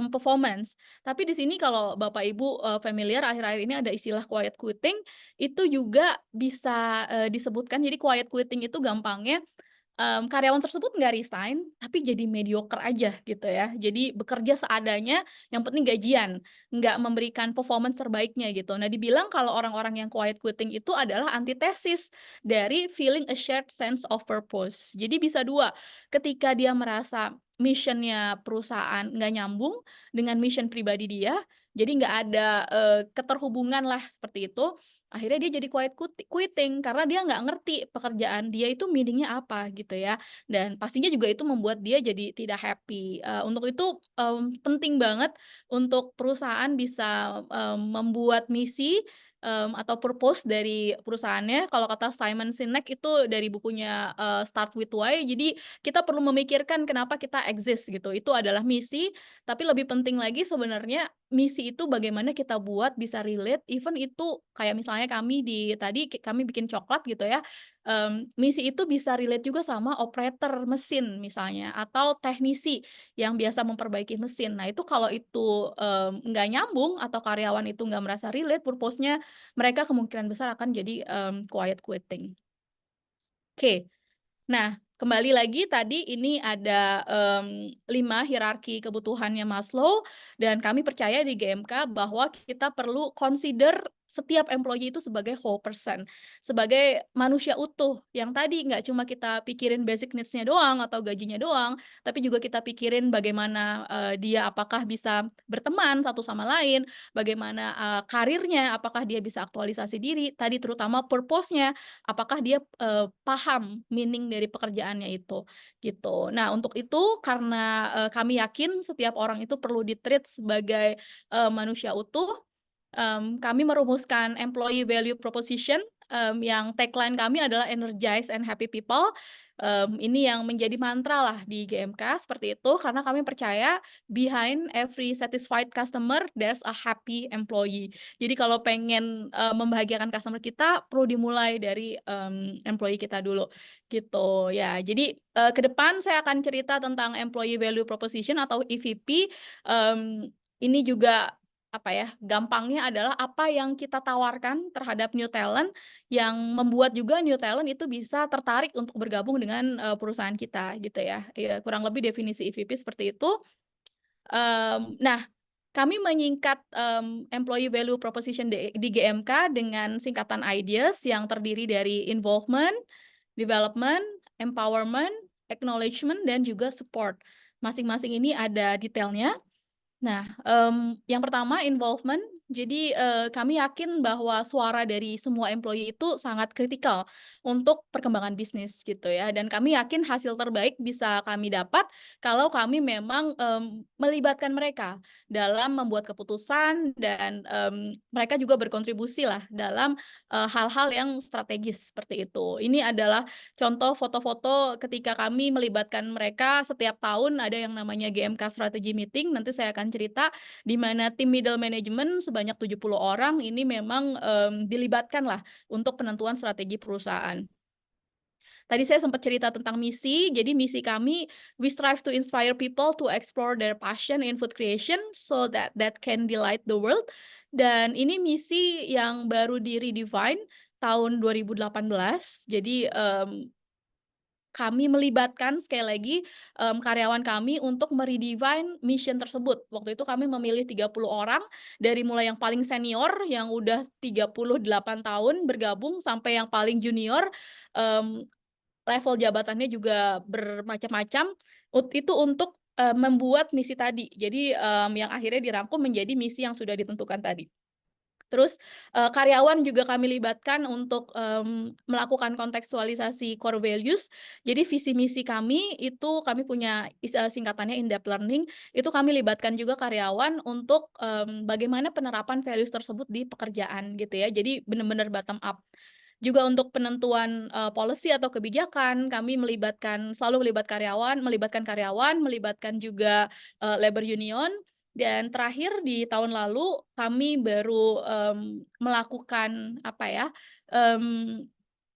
performance. Tapi di sini kalau Bapak Ibu familiar akhir-akhir ini ada istilah quiet quitting, itu juga bisa disebutkan. Jadi quiet quitting itu gampangnya karyawan tersebut nggak resign, tapi jadi mediocre aja gitu ya. Jadi bekerja seadanya, yang penting gajian, nggak memberikan performance terbaiknya gitu. Nah, dibilang kalau orang-orang yang quiet quitting itu adalah antitesis dari feeling a shared sense of purpose. Jadi bisa dua, ketika dia merasa mission-nya perusahaan nggak nyambung dengan mission pribadi dia, jadi nggak ada keterhubungan lah seperti itu. Akhirnya dia jadi quiet quitting karena dia nggak ngerti pekerjaan dia itu meaning-nya apa gitu ya. Dan pastinya juga itu membuat dia jadi tidak happy. Untuk itu penting banget untuk perusahaan bisa membuat misi atau purpose dari perusahaannya. Kalau kata Simon Sinek itu dari bukunya Start With Why. Jadi kita perlu memikirkan kenapa kita exist gitu. Itu adalah misi, tapi lebih penting lagi sebenarnya misi itu bagaimana kita buat bisa relate, even itu kayak misalnya kami kami bikin coklat gitu ya, misi itu bisa relate juga sama operator mesin misalnya, atau teknisi yang biasa memperbaiki mesin. Nah itu kalau itu, nggak nyambung atau karyawan itu nggak merasa relate purpose-nya, mereka kemungkinan besar akan jadi, quiet quitting. Oke. Nah, kembali lagi tadi ini ada 5 hierarki kebutuhannya Maslow, dan kami percaya di GMK bahwa kita perlu consider setiap employee itu sebagai whole person, sebagai manusia utuh yang tadi nggak cuma kita pikirin basic needs-nya doang atau gajinya doang, tapi juga kita pikirin bagaimana dia apakah bisa berteman satu sama lain, bagaimana karirnya, apakah dia bisa aktualisasi diri, tadi terutama purpose-nya, apakah dia paham meaning dari pekerjaannya itu, gitu. Nah, untuk itu karena kami yakin setiap orang itu perlu di-treat sebagai manusia utuh, kami merumuskan employee value proposition yang tagline kami adalah energize and happy people. Ini yang menjadi mantra lah di GMK seperti itu, karena kami percaya behind every satisfied customer there's a happy employee. Jadi kalau pengen membahagiakan customer kita perlu dimulai dari employee kita dulu gitu ya. Jadi ke depan saya akan cerita tentang employee value proposition atau EVP. Ini juga apa ya, gampangnya adalah apa yang kita tawarkan terhadap new talent yang membuat juga new talent itu bisa tertarik untuk bergabung dengan perusahaan kita gitu ya. Ya, kurang lebih definisi EVP seperti itu. Nah, kami menyingkat employee value proposition di GMK dengan singkatan IDEAS yang terdiri dari involvement, development, empowerment, acknowledgement, dan juga support. Masing-masing ini ada detailnya. Nah, yang pertama involvement. Jadi kami yakin bahwa suara dari semua employee itu sangat kritikal untuk perkembangan bisnis gitu ya. Dan kami yakin hasil terbaik bisa kami dapat kalau kami memang melibatkan mereka dalam membuat keputusan dan mereka juga berkontribusi lah dalam hal-hal yang strategis seperti itu. Ini adalah contoh foto-foto ketika kami melibatkan mereka setiap tahun ada yang namanya GMK Strategy Meeting. Nanti saya akan cerita di mana tim middle management sebanyak 70 orang ini memang dilibatkan lah untuk penentuan strategi perusahaan. Tadi saya sempat cerita tentang misi. Jadi misi kami, we strive to inspire people to explore their passion in food creation so that can delight the world. Dan ini misi yang baru di-redefine tahun 2018. Jadi kami melibatkan sekali lagi karyawan kami untuk meredefine mission tersebut. Waktu itu kami memilih 30 orang dari mulai yang paling senior yang udah 38 tahun bergabung sampai yang paling junior, level jabatannya juga bermacam-macam. Itu untuk membuat misi tadi. Jadi yang akhirnya dirangkum menjadi misi yang sudah ditentukan tadi. Terus karyawan juga kami libatkan untuk melakukan kontekstualisasi core values. Jadi visi misi kami itu kami punya singkatannya in-depth learning. Itu kami libatkan juga karyawan untuk bagaimana penerapan values tersebut di pekerjaan gitu ya. Jadi benar-benar bottom up. Juga untuk penentuan policy atau kebijakan kami selalu melibatkan karyawan, melibatkan juga labor union. Dan terakhir di tahun lalu kami baru melakukan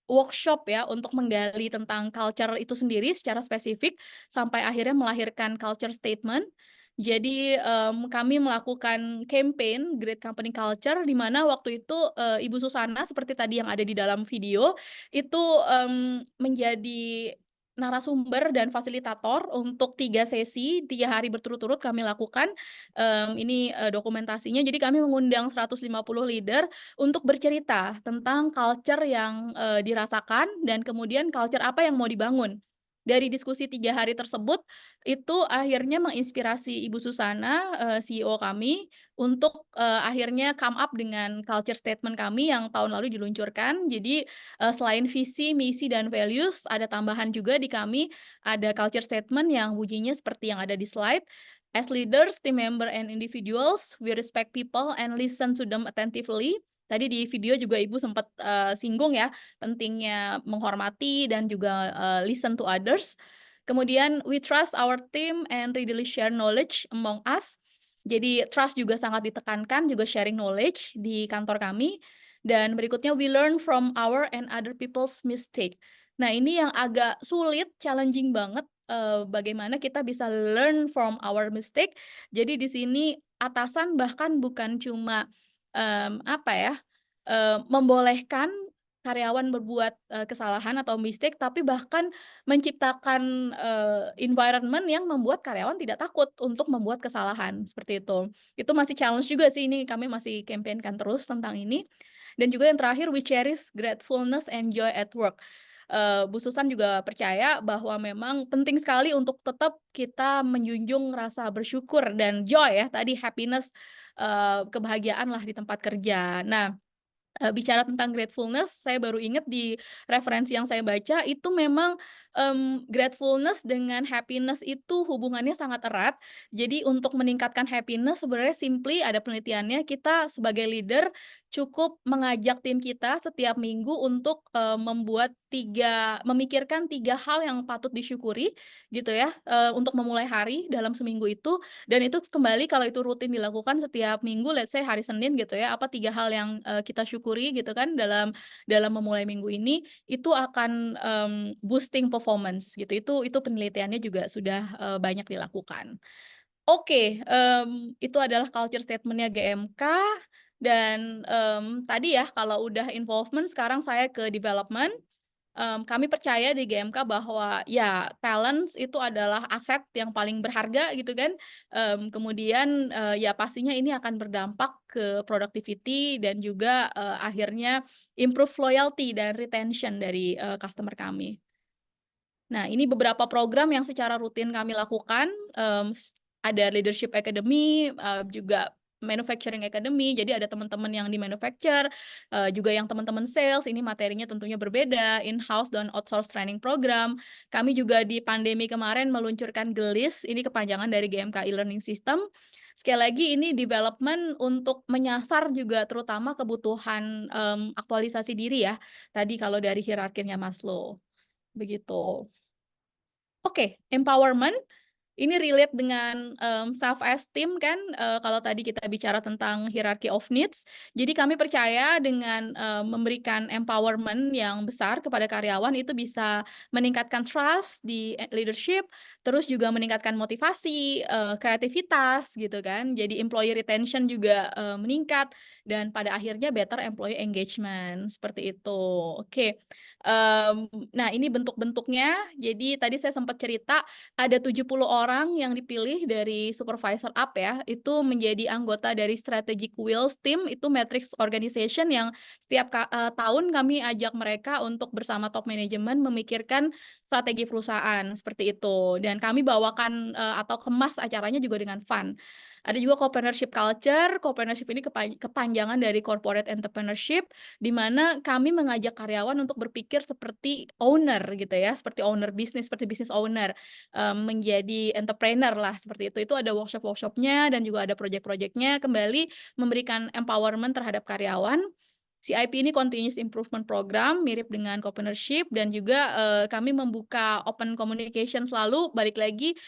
workshop ya untuk menggali tentang culture itu sendiri secara spesifik sampai akhirnya melahirkan culture statement. Jadi kami melakukan campaign Great Company Culture di mana waktu itu Ibu Susana seperti tadi yang ada di dalam video itu menjadi narasumber dan fasilitator untuk 3 sesi, 3 hari berturut-turut kami lakukan. Ini dokumentasinya. Jadi kami mengundang 150 leader untuk bercerita tentang culture yang dirasakan dan kemudian culture apa yang mau dibangun. Dari diskusi 3 hari tersebut, itu akhirnya menginspirasi Ibu Susana, CEO kami, untuk akhirnya come up dengan culture statement kami yang tahun lalu diluncurkan. Jadi selain visi, misi, dan values, ada tambahan juga di kami, ada culture statement yang bunyinya seperti yang ada di slide. As leaders, team member, and individuals, we respect people and listen to them attentively. Tadi di video juga Ibu sempat singgung ya, pentingnya menghormati dan juga listen to others. Kemudian we trust our team and readily share knowledge among us. Jadi trust juga sangat ditekankan, juga sharing knowledge di kantor kami. Dan berikutnya we learn from our and other people's mistake. Nah ini yang agak sulit, challenging banget. Bagaimana kita bisa learn from our mistake. Jadi di sini atasan bahkan bukan cuma membolehkan karyawan berbuat kesalahan atau mistake, tapi bahkan menciptakan environment yang membuat karyawan tidak takut untuk membuat kesalahan, seperti itu. Itu masih challenge juga sih, ini kami masih campaign-kan terus tentang ini. Dan juga yang terakhir, we cherish gratefulness and joy at work. Bu Susan juga percaya bahwa memang penting sekali untuk tetap kita menjunjung rasa bersyukur dan joy ya, tadi happiness, kebahagiaan lah di tempat kerja. Nah, bicara tentang gratefulness, saya baru ingat di referensi yang saya baca, itu memang gratefulness dengan happiness itu hubungannya sangat erat. Jadi untuk meningkatkan happiness sebenarnya simply ada penelitiannya, kita sebagai leader cukup mengajak tim kita setiap minggu untuk memikirkan 3 hal yang patut disyukuri gitu ya, untuk memulai hari dalam seminggu itu. Dan itu kembali kalau itu rutin dilakukan setiap minggu, let's say hari Senin gitu ya, apa 3 hal yang kita syukuri gitu kan dalam memulai minggu ini, itu akan boosting performance gitu. Itu penelitiannya juga sudah banyak dilakukan. Oke, itu adalah culture statement-nya GMK. Dan tadi ya kalau udah involvement, sekarang saya ke development. Kami percaya di GMK bahwa ya talents itu adalah aset yang paling berharga gitu kan. Kemudian ya pastinya ini akan berdampak ke productivity dan juga akhirnya improve loyalty dan retention dari customer kami. Nah, ini beberapa program yang secara rutin kami lakukan, ada Leadership Academy, juga Manufacturing Academy, jadi ada teman-teman yang di manufacture, juga yang teman-teman sales, ini materinya tentunya berbeda, in-house dan outsource training program. Kami juga di pandemi kemarin meluncurkan GELIS, ini kepanjangan dari GMK e-learning system. Sekali lagi ini development untuk menyasar juga terutama kebutuhan aktualisasi diri ya, tadi kalau dari hierarkinya Maslow, begitu. Oke, empowerment ini relate dengan self esteem kan, kalau tadi kita bicara tentang hierarchy of needs. Jadi kami percaya dengan memberikan empowerment yang besar kepada karyawan itu bisa meningkatkan trust di leadership, terus juga meningkatkan motivasi, kreativitas gitu kan. Jadi employee retention juga meningkat dan pada akhirnya better employee engagement, seperti itu. Oke. Nah ini bentuk-bentuknya. Jadi tadi saya sempat cerita ada 70 orang yang dipilih dari supervisor up ya, itu menjadi anggota dari Strategic Wheels Team, itu matrix organization yang setiap tahun kami ajak mereka untuk bersama top management memikirkan strategi perusahaan, seperti itu. Dan kami bawakan atau kemas acaranya juga dengan fun. Ada juga co-partnership culture. Co-partnership ini kepanjangan dari corporate entrepreneurship, di mana kami mengajak karyawan untuk berpikir seperti owner gitu ya, seperti owner bisnis, seperti business owner, menjadi entrepreneur lah seperti itu. Itu ada workshop-workshopnya dan juga ada project-projectnya, kembali memberikan empowerment terhadap karyawan. CIP ini Continuous Improvement Program, mirip dengan co-partnership, dan juga kami membuka open communication selalu, balik lagi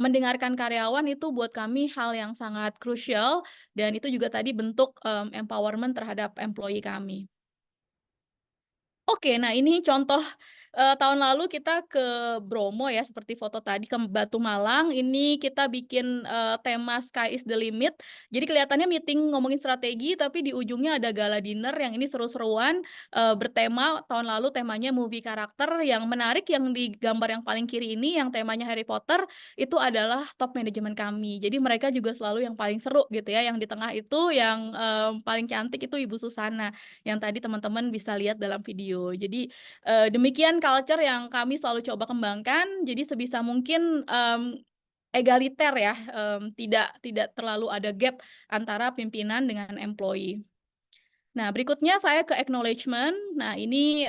mendengarkan karyawan itu buat kami hal yang sangat krusial, dan itu juga tadi bentuk empowerment terhadap employee kami. Oke, nah ini contoh tahun lalu kita ke Bromo ya, seperti foto tadi, ke Batu Malang. Ini kita bikin tema Sky is the Limit. Jadi kelihatannya meeting ngomongin strategi, tapi di ujungnya ada gala dinner yang ini seru-seruan, bertema tahun lalu temanya movie karakter. Yang menarik yang di gambar yang paling kiri ini, yang temanya Harry Potter, itu adalah top manajemen kami. Jadi mereka juga selalu yang paling seru gitu ya. Yang di tengah itu yang paling cantik itu Ibu Susana, yang tadi teman-teman bisa lihat dalam video. Jadi demikian culture yang kami selalu coba kembangkan. Jadi sebisa mungkin egaliter ya, tidak terlalu ada gap antara pimpinan dengan employee. Nah, berikutnya saya ke acknowledgement. Nah, ini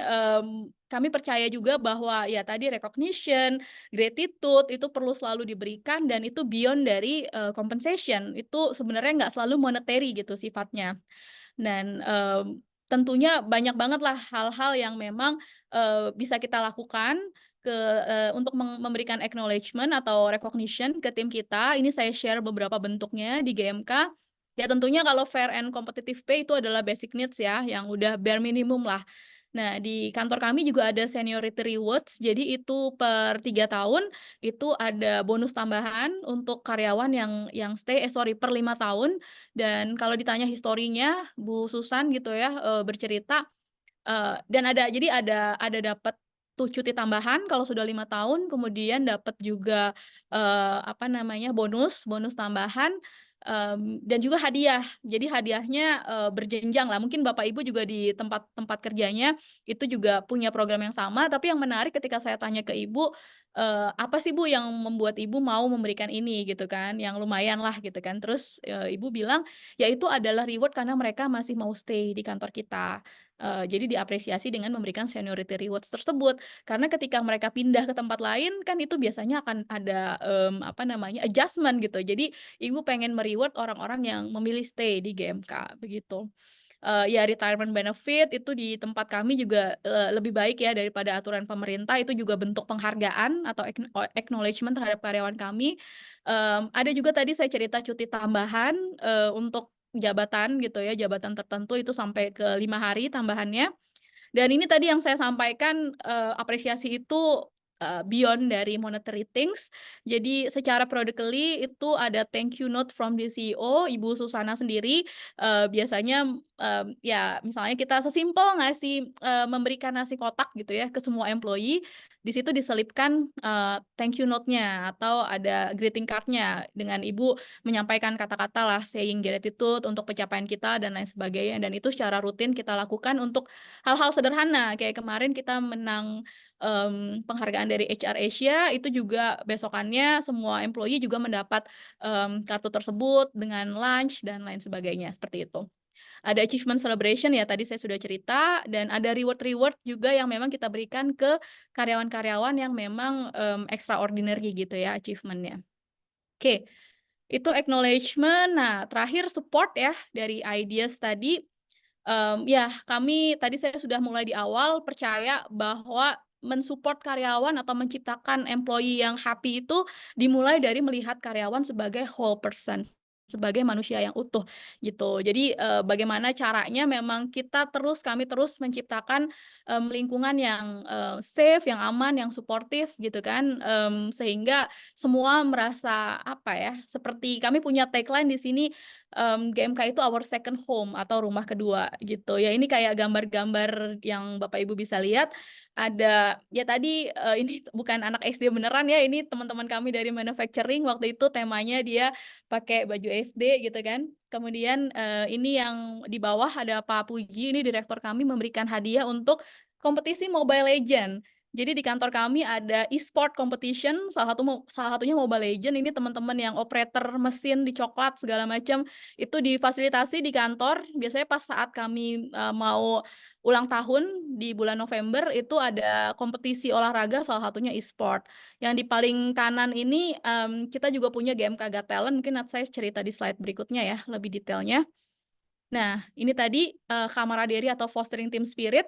kami percaya juga bahwa ya tadi recognition, gratitude itu perlu selalu diberikan, dan itu beyond dari compensation. Itu sebenarnya nggak selalu monetary gitu sifatnya. Dan tentunya banyak banget lah hal-hal yang memang bisa kita lakukan untuk memberikan acknowledgement atau recognition ke tim kita. Ini saya share beberapa bentuknya di GMK. Ya tentunya kalau fair and competitive pay itu adalah basic needs ya, yang udah bare minimum lah. Nah, di kantor kami juga ada seniority rewards, jadi itu per 3 tahun, itu ada bonus tambahan untuk karyawan yang per 5 tahun. Dan kalau ditanya historinya, Bu Susan gitu ya, bercerita, dan ada dapat tuh cuti tambahan kalau sudah 5 tahun, kemudian dapat juga, bonus tambahan, dan juga hadiah. Jadi hadiahnya berjenjang lah. Mungkin Bapak Ibu juga di tempat kerjanya itu juga punya program yang sama, tapi yang menarik ketika saya tanya ke Ibu, apa sih Bu yang membuat Ibu mau memberikan ini gitu kan, yang lumayan lah gitu kan. Terus Ibu bilang, ya itu adalah reward karena mereka masih mau stay di kantor kita. Jadi diapresiasi dengan memberikan seniority rewards tersebut. Karena ketika mereka pindah ke tempat lain kan itu biasanya akan ada adjustment gitu. Jadi Ibu pengen reward orang-orang yang memilih stay di GMK, begitu. ya retirement benefit itu di tempat kami juga lebih baik ya daripada aturan pemerintah. Itu juga bentuk penghargaan atau acknowledgement terhadap karyawan kami. Ada juga tadi saya cerita cuti tambahan untuk jabatan gitu ya, jabatan tertentu itu sampai ke 5 hari tambahannya. Dan ini tadi yang saya sampaikan, apresiasi itu beyond dari monetary things. Jadi secara periodically itu ada thank you note from the CEO, Ibu Susana sendiri, biasanya, ya misalnya kita sesimpel ngasih memberikan nasi kotak gitu ya ke semua employee, di situ diselipkan, thank you note-nya atau ada greeting card-nya dengan Ibu menyampaikan kata-kata lah saying gratitude untuk pencapaian kita dan lain sebagainya, dan itu secara rutin kita lakukan untuk hal-hal sederhana. Kayak kemarin kita menang penghargaan dari HR Asia, itu juga besokannya semua employee juga mendapat kartu tersebut dengan lunch dan lain sebagainya, seperti itu. Ada achievement celebration ya, tadi saya sudah cerita, dan ada reward-reward juga yang memang kita berikan ke karyawan-karyawan yang memang extraordinary gitu ya achievement-nya. Oke, itu acknowledgement. Nah, terakhir support ya dari ideas tadi. Ya, kami tadi saya sudah mulai di awal percaya bahwa mensupport karyawan atau menciptakan employee yang happy itu dimulai dari melihat karyawan sebagai whole person, sebagai manusia yang utuh gitu. Jadi bagaimana caranya memang kami terus menciptakan lingkungan yang safe, yang aman, yang suportif gitu kan, sehingga semua merasa apa ya, seperti kami punya tagline di sini, GMK itu our second home atau rumah kedua gitu ya. Ini kayak gambar-gambar yang Bapak Ibu bisa lihat, ada ya tadi ini bukan anak SD beneran ya, ini teman-teman kami dari manufacturing, waktu itu temanya dia pakai baju SD gitu kan. Kemudian ini yang di bawah ada Pak Puji, ini direktur kami memberikan hadiah untuk kompetisi Mobile Legend. Jadi di kantor kami ada e-sport competition, salah satunya Mobile Legend. Ini teman-teman yang operator mesin di coklat segala macam itu difasilitasi di kantor. Biasanya pas saat kami mau ulang tahun di bulan November itu ada kompetisi olahraga, salah satunya e-sport. Yang di paling kanan ini kita juga punya GMK Got Talent, mungkin nanti saya cerita di slide berikutnya ya lebih detailnya. Nah, ini tadi camaraderie atau fostering team spirit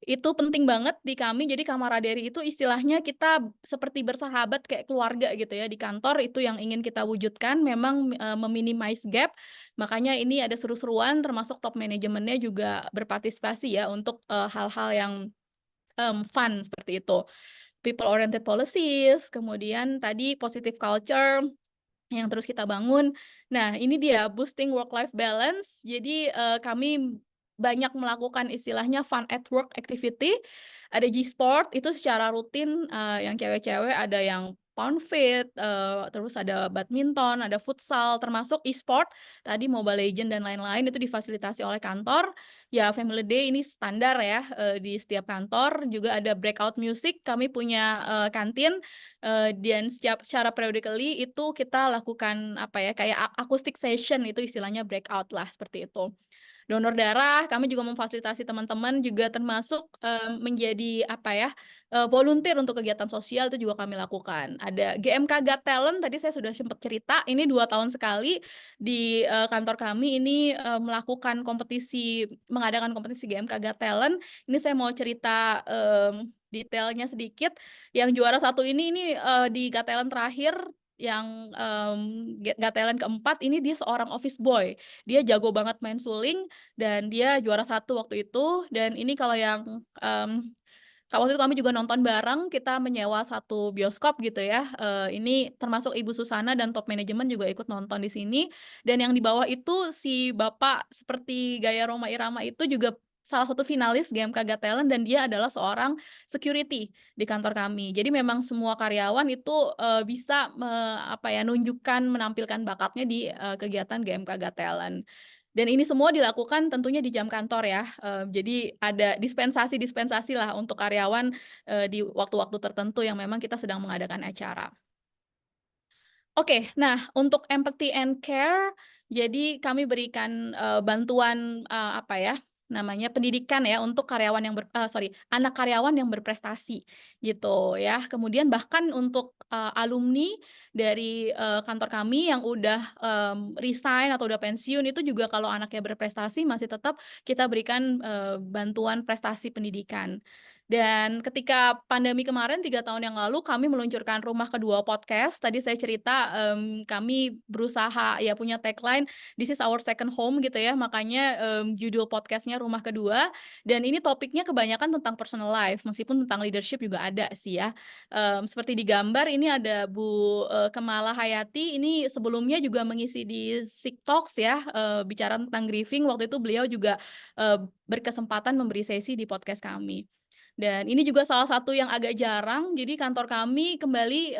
itu penting banget di kami. Jadi camaraderie itu istilahnya kita seperti bersahabat kayak keluarga gitu ya di kantor, itu yang ingin kita wujudkan, memang meminimize gap. Makanya ini ada seru-seruan, termasuk top manajemennya juga berpartisipasi ya untuk hal-hal yang fun seperti itu. People oriented policies, kemudian tadi positive culture yang terus kita bangun. Nah, ini dia boosting work-life balance. Jadi kami banyak melakukan istilahnya fun at work activity. Ada G-Sport, itu secara rutin yang cewek-cewek ada yang pound fit, terus ada badminton, ada futsal, termasuk e-sport, tadi Mobile Legend dan lain-lain itu difasilitasi oleh kantor. Ya, Family Day ini standar ya di setiap kantor. Juga ada breakout music, kami punya kantin, dan secara periodically itu kita lakukan apa ya, kayak acoustic session, itu istilahnya breakout lah, seperti itu. Donor darah, kami juga memfasilitasi teman-teman juga termasuk menjadi apa ya, volunteer untuk kegiatan sosial, itu juga kami lakukan. Ada GMK Got Talent, tadi saya sudah sempat cerita, ini 2 tahun sekali di kantor kami ini mengadakan kompetisi GMK Got Talent. Ini saya mau cerita detailnya sedikit. Yang juara 1 ini di Got Talent terakhir, yang Got Talent keempat, ini dia seorang office boy. Dia jago banget main suling dan dia juara 1 waktu itu. Dan ini kalau yang waktu itu kami juga nonton bareng, kita menyewa satu bioskop gitu ya. Ini termasuk Ibu Susana dan top manajemen juga ikut nonton di sini. Dan yang di bawah itu si Bapak seperti gaya Rhoma Irama itu juga salah satu finalis GMK Got Talent, dan dia adalah seorang security di kantor kami. Jadi memang semua karyawan itu bisa nunjukkan, menampilkan bakatnya di kegiatan GMK Got Talent. Dan ini semua dilakukan tentunya di jam kantor ya. Jadi ada dispensasi lah untuk karyawan di waktu-waktu tertentu yang memang kita sedang mengadakan acara. Oke, nah untuk empathy and care, jadi kami berikan bantuan namanya pendidikan ya untuk karyawan yang anak karyawan yang berprestasi gitu ya. Kemudian bahkan untuk alumni dari kantor kami yang udah resign atau udah pensiun itu juga kalau anaknya berprestasi masih tetap kita berikan bantuan prestasi pendidikan. Dan ketika pandemi kemarin 3 tahun yang lalu kami meluncurkan Rumah Kedua Podcast. Tadi saya cerita kami berusaha ya punya tagline This is our second home gitu ya. Makanya judul podcastnya Rumah Kedua. Dan ini topiknya kebanyakan tentang personal life, meskipun tentang leadership juga ada sih ya. Seperti di gambar ini ada Bu Kemala Hayati. Ini sebelumnya juga mengisi di Sik Talks ya, bicara tentang grieving. Waktu itu beliau juga berkesempatan memberi sesi di podcast kami. Dan ini juga salah satu yang agak jarang, jadi kantor kami kembali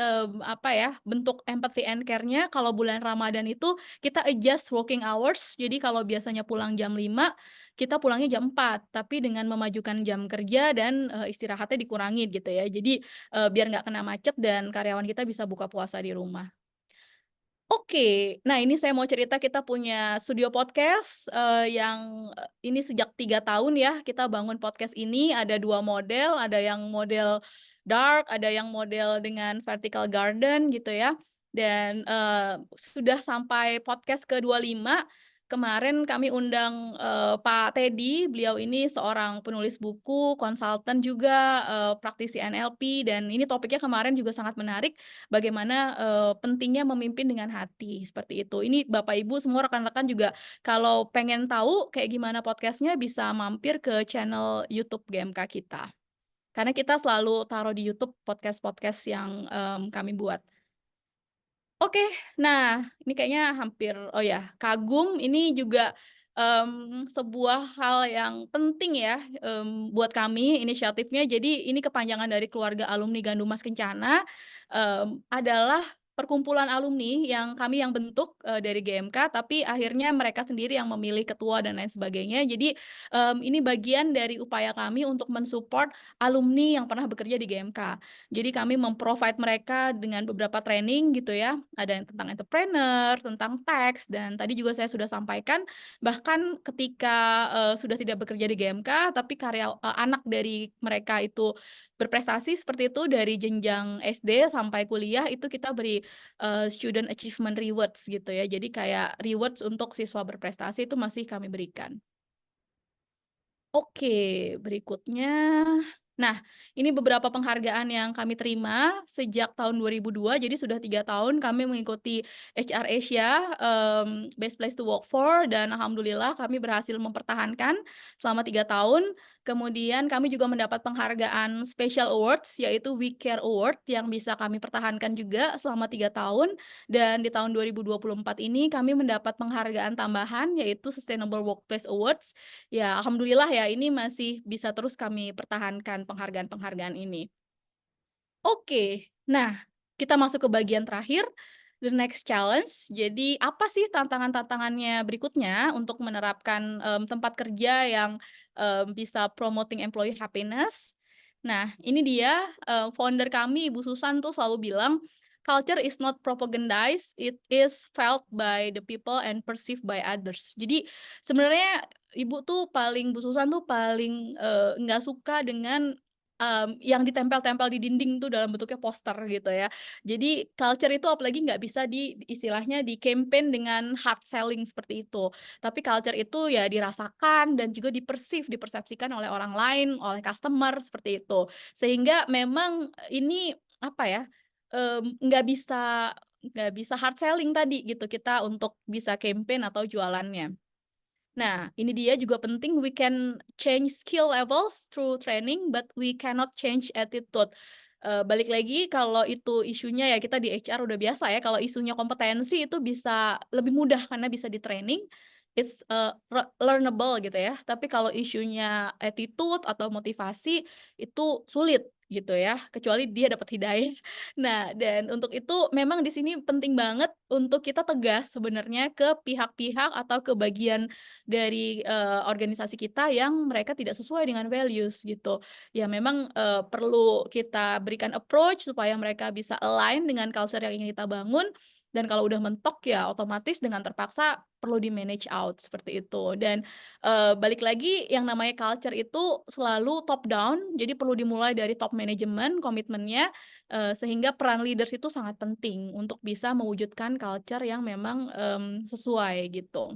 bentuk empathy and care-nya kalau bulan Ramadan itu kita adjust working hours. Jadi kalau biasanya pulang jam 5, kita pulangnya jam 4, tapi dengan memajukan jam kerja dan istirahatnya dikurangi gitu ya. Jadi biar nggak kena macet dan karyawan kita bisa buka puasa di rumah. Oke, nah ini saya mau cerita kita punya studio podcast yang ini sejak 3 tahun ya kita bangun podcast ini. Ada 2 model, ada yang model dark, ada yang model dengan vertical garden gitu ya. Dan sudah sampai podcast ke-25. Kemarin kami undang Pak Teddy, beliau ini seorang penulis buku, konsultan juga, praktisi NLP, dan ini topiknya kemarin juga sangat menarik, bagaimana pentingnya memimpin dengan hati, seperti itu. Ini Bapak Ibu semua rekan-rekan juga kalau pengen tahu kayak gimana podcastnya bisa mampir ke channel YouTube GMK kita. Karena kita selalu taruh di YouTube podcast-podcast yang kami buat. Oke, nah ini kayaknya hampir kagum ini juga sebuah hal yang penting ya buat kami inisiatifnya. Jadi ini kepanjangan dari keluarga alumni Gandum Mas Kencana adalah perkumpulan alumni yang kami yang bentuk dari GMK, tapi akhirnya mereka sendiri yang memilih ketua dan lain sebagainya. Jadi ini bagian dari upaya kami untuk mensupport alumni yang pernah bekerja di GMK. Jadi kami memprovide mereka dengan beberapa training gitu ya, ada yang tentang entrepreneur, tentang tax, dan tadi juga saya sudah sampaikan bahkan ketika sudah tidak bekerja di GMK, tapi anak dari mereka itu berprestasi seperti itu dari jenjang SD sampai kuliah itu kita beri student achievement rewards gitu ya. Jadi kayak rewards untuk siswa berprestasi itu masih kami berikan. Oke, berikutnya. Nah, ini beberapa penghargaan yang kami terima sejak tahun 2002, jadi sudah 3 tahun kami mengikuti HR Asia Best Place to Work For, dan alhamdulillah kami berhasil mempertahankan selama 3 tahun. Kemudian kami juga mendapat penghargaan Special Awards, yaitu We Care Award yang bisa kami pertahankan juga selama 3 tahun. Dan di tahun 2024 ini kami mendapat penghargaan tambahan, yaitu Sustainable Workplace Awards. Ya, alhamdulillah ya, ini masih bisa terus kami pertahankan penghargaan-penghargaan ini. Oke, nah kita masuk ke bagian terakhir, the next challenge. Jadi apa sih tantangan-tantangannya berikutnya untuk menerapkan tempat kerja yang bisa promoting employee happiness? Nah, ini dia founder kami, Ibu Susan tuh selalu bilang, culture is not propagandized, it is felt by the people and perceived by others. Jadi sebenarnya Bu Susan tuh paling nggak suka dengan yang ditempel-tempel di dinding tuh dalam bentuknya poster gitu ya. Jadi culture itu apalagi nggak bisa istilahnya di campaign dengan hard selling seperti itu. Tapi culture itu ya dirasakan dan juga dipersepsikan oleh orang lain, oleh customer seperti itu. Sehingga memang ini nggak bisa hard selling tadi gitu kita untuk bisa campaign atau jualannya. Nah, ini dia juga penting, we can change skill levels through training, but we cannot change attitude. Balik lagi kalau itu isunya ya kita di HR udah biasa ya, kalau isunya kompetensi itu bisa lebih mudah karena bisa di training, it's learnable gitu ya. Tapi kalau isunya attitude atau motivasi itu sulit gitu ya, kecuali dia dapat hidayah. Nah, dan untuk itu memang di sini penting banget untuk kita tegas sebenarnya ke pihak-pihak atau ke bagian dari organisasi kita yang mereka tidak sesuai dengan values gitu. Ya memang perlu kita berikan approach supaya mereka bisa align dengan culture yang ingin kita bangun. Dan kalau udah mentok ya otomatis dengan terpaksa perlu di-manage out seperti itu. Dan balik lagi yang namanya culture itu selalu top down, jadi perlu dimulai dari top management, komitmennya, sehingga peran leaders itu sangat penting untuk bisa mewujudkan culture yang memang sesuai gitu.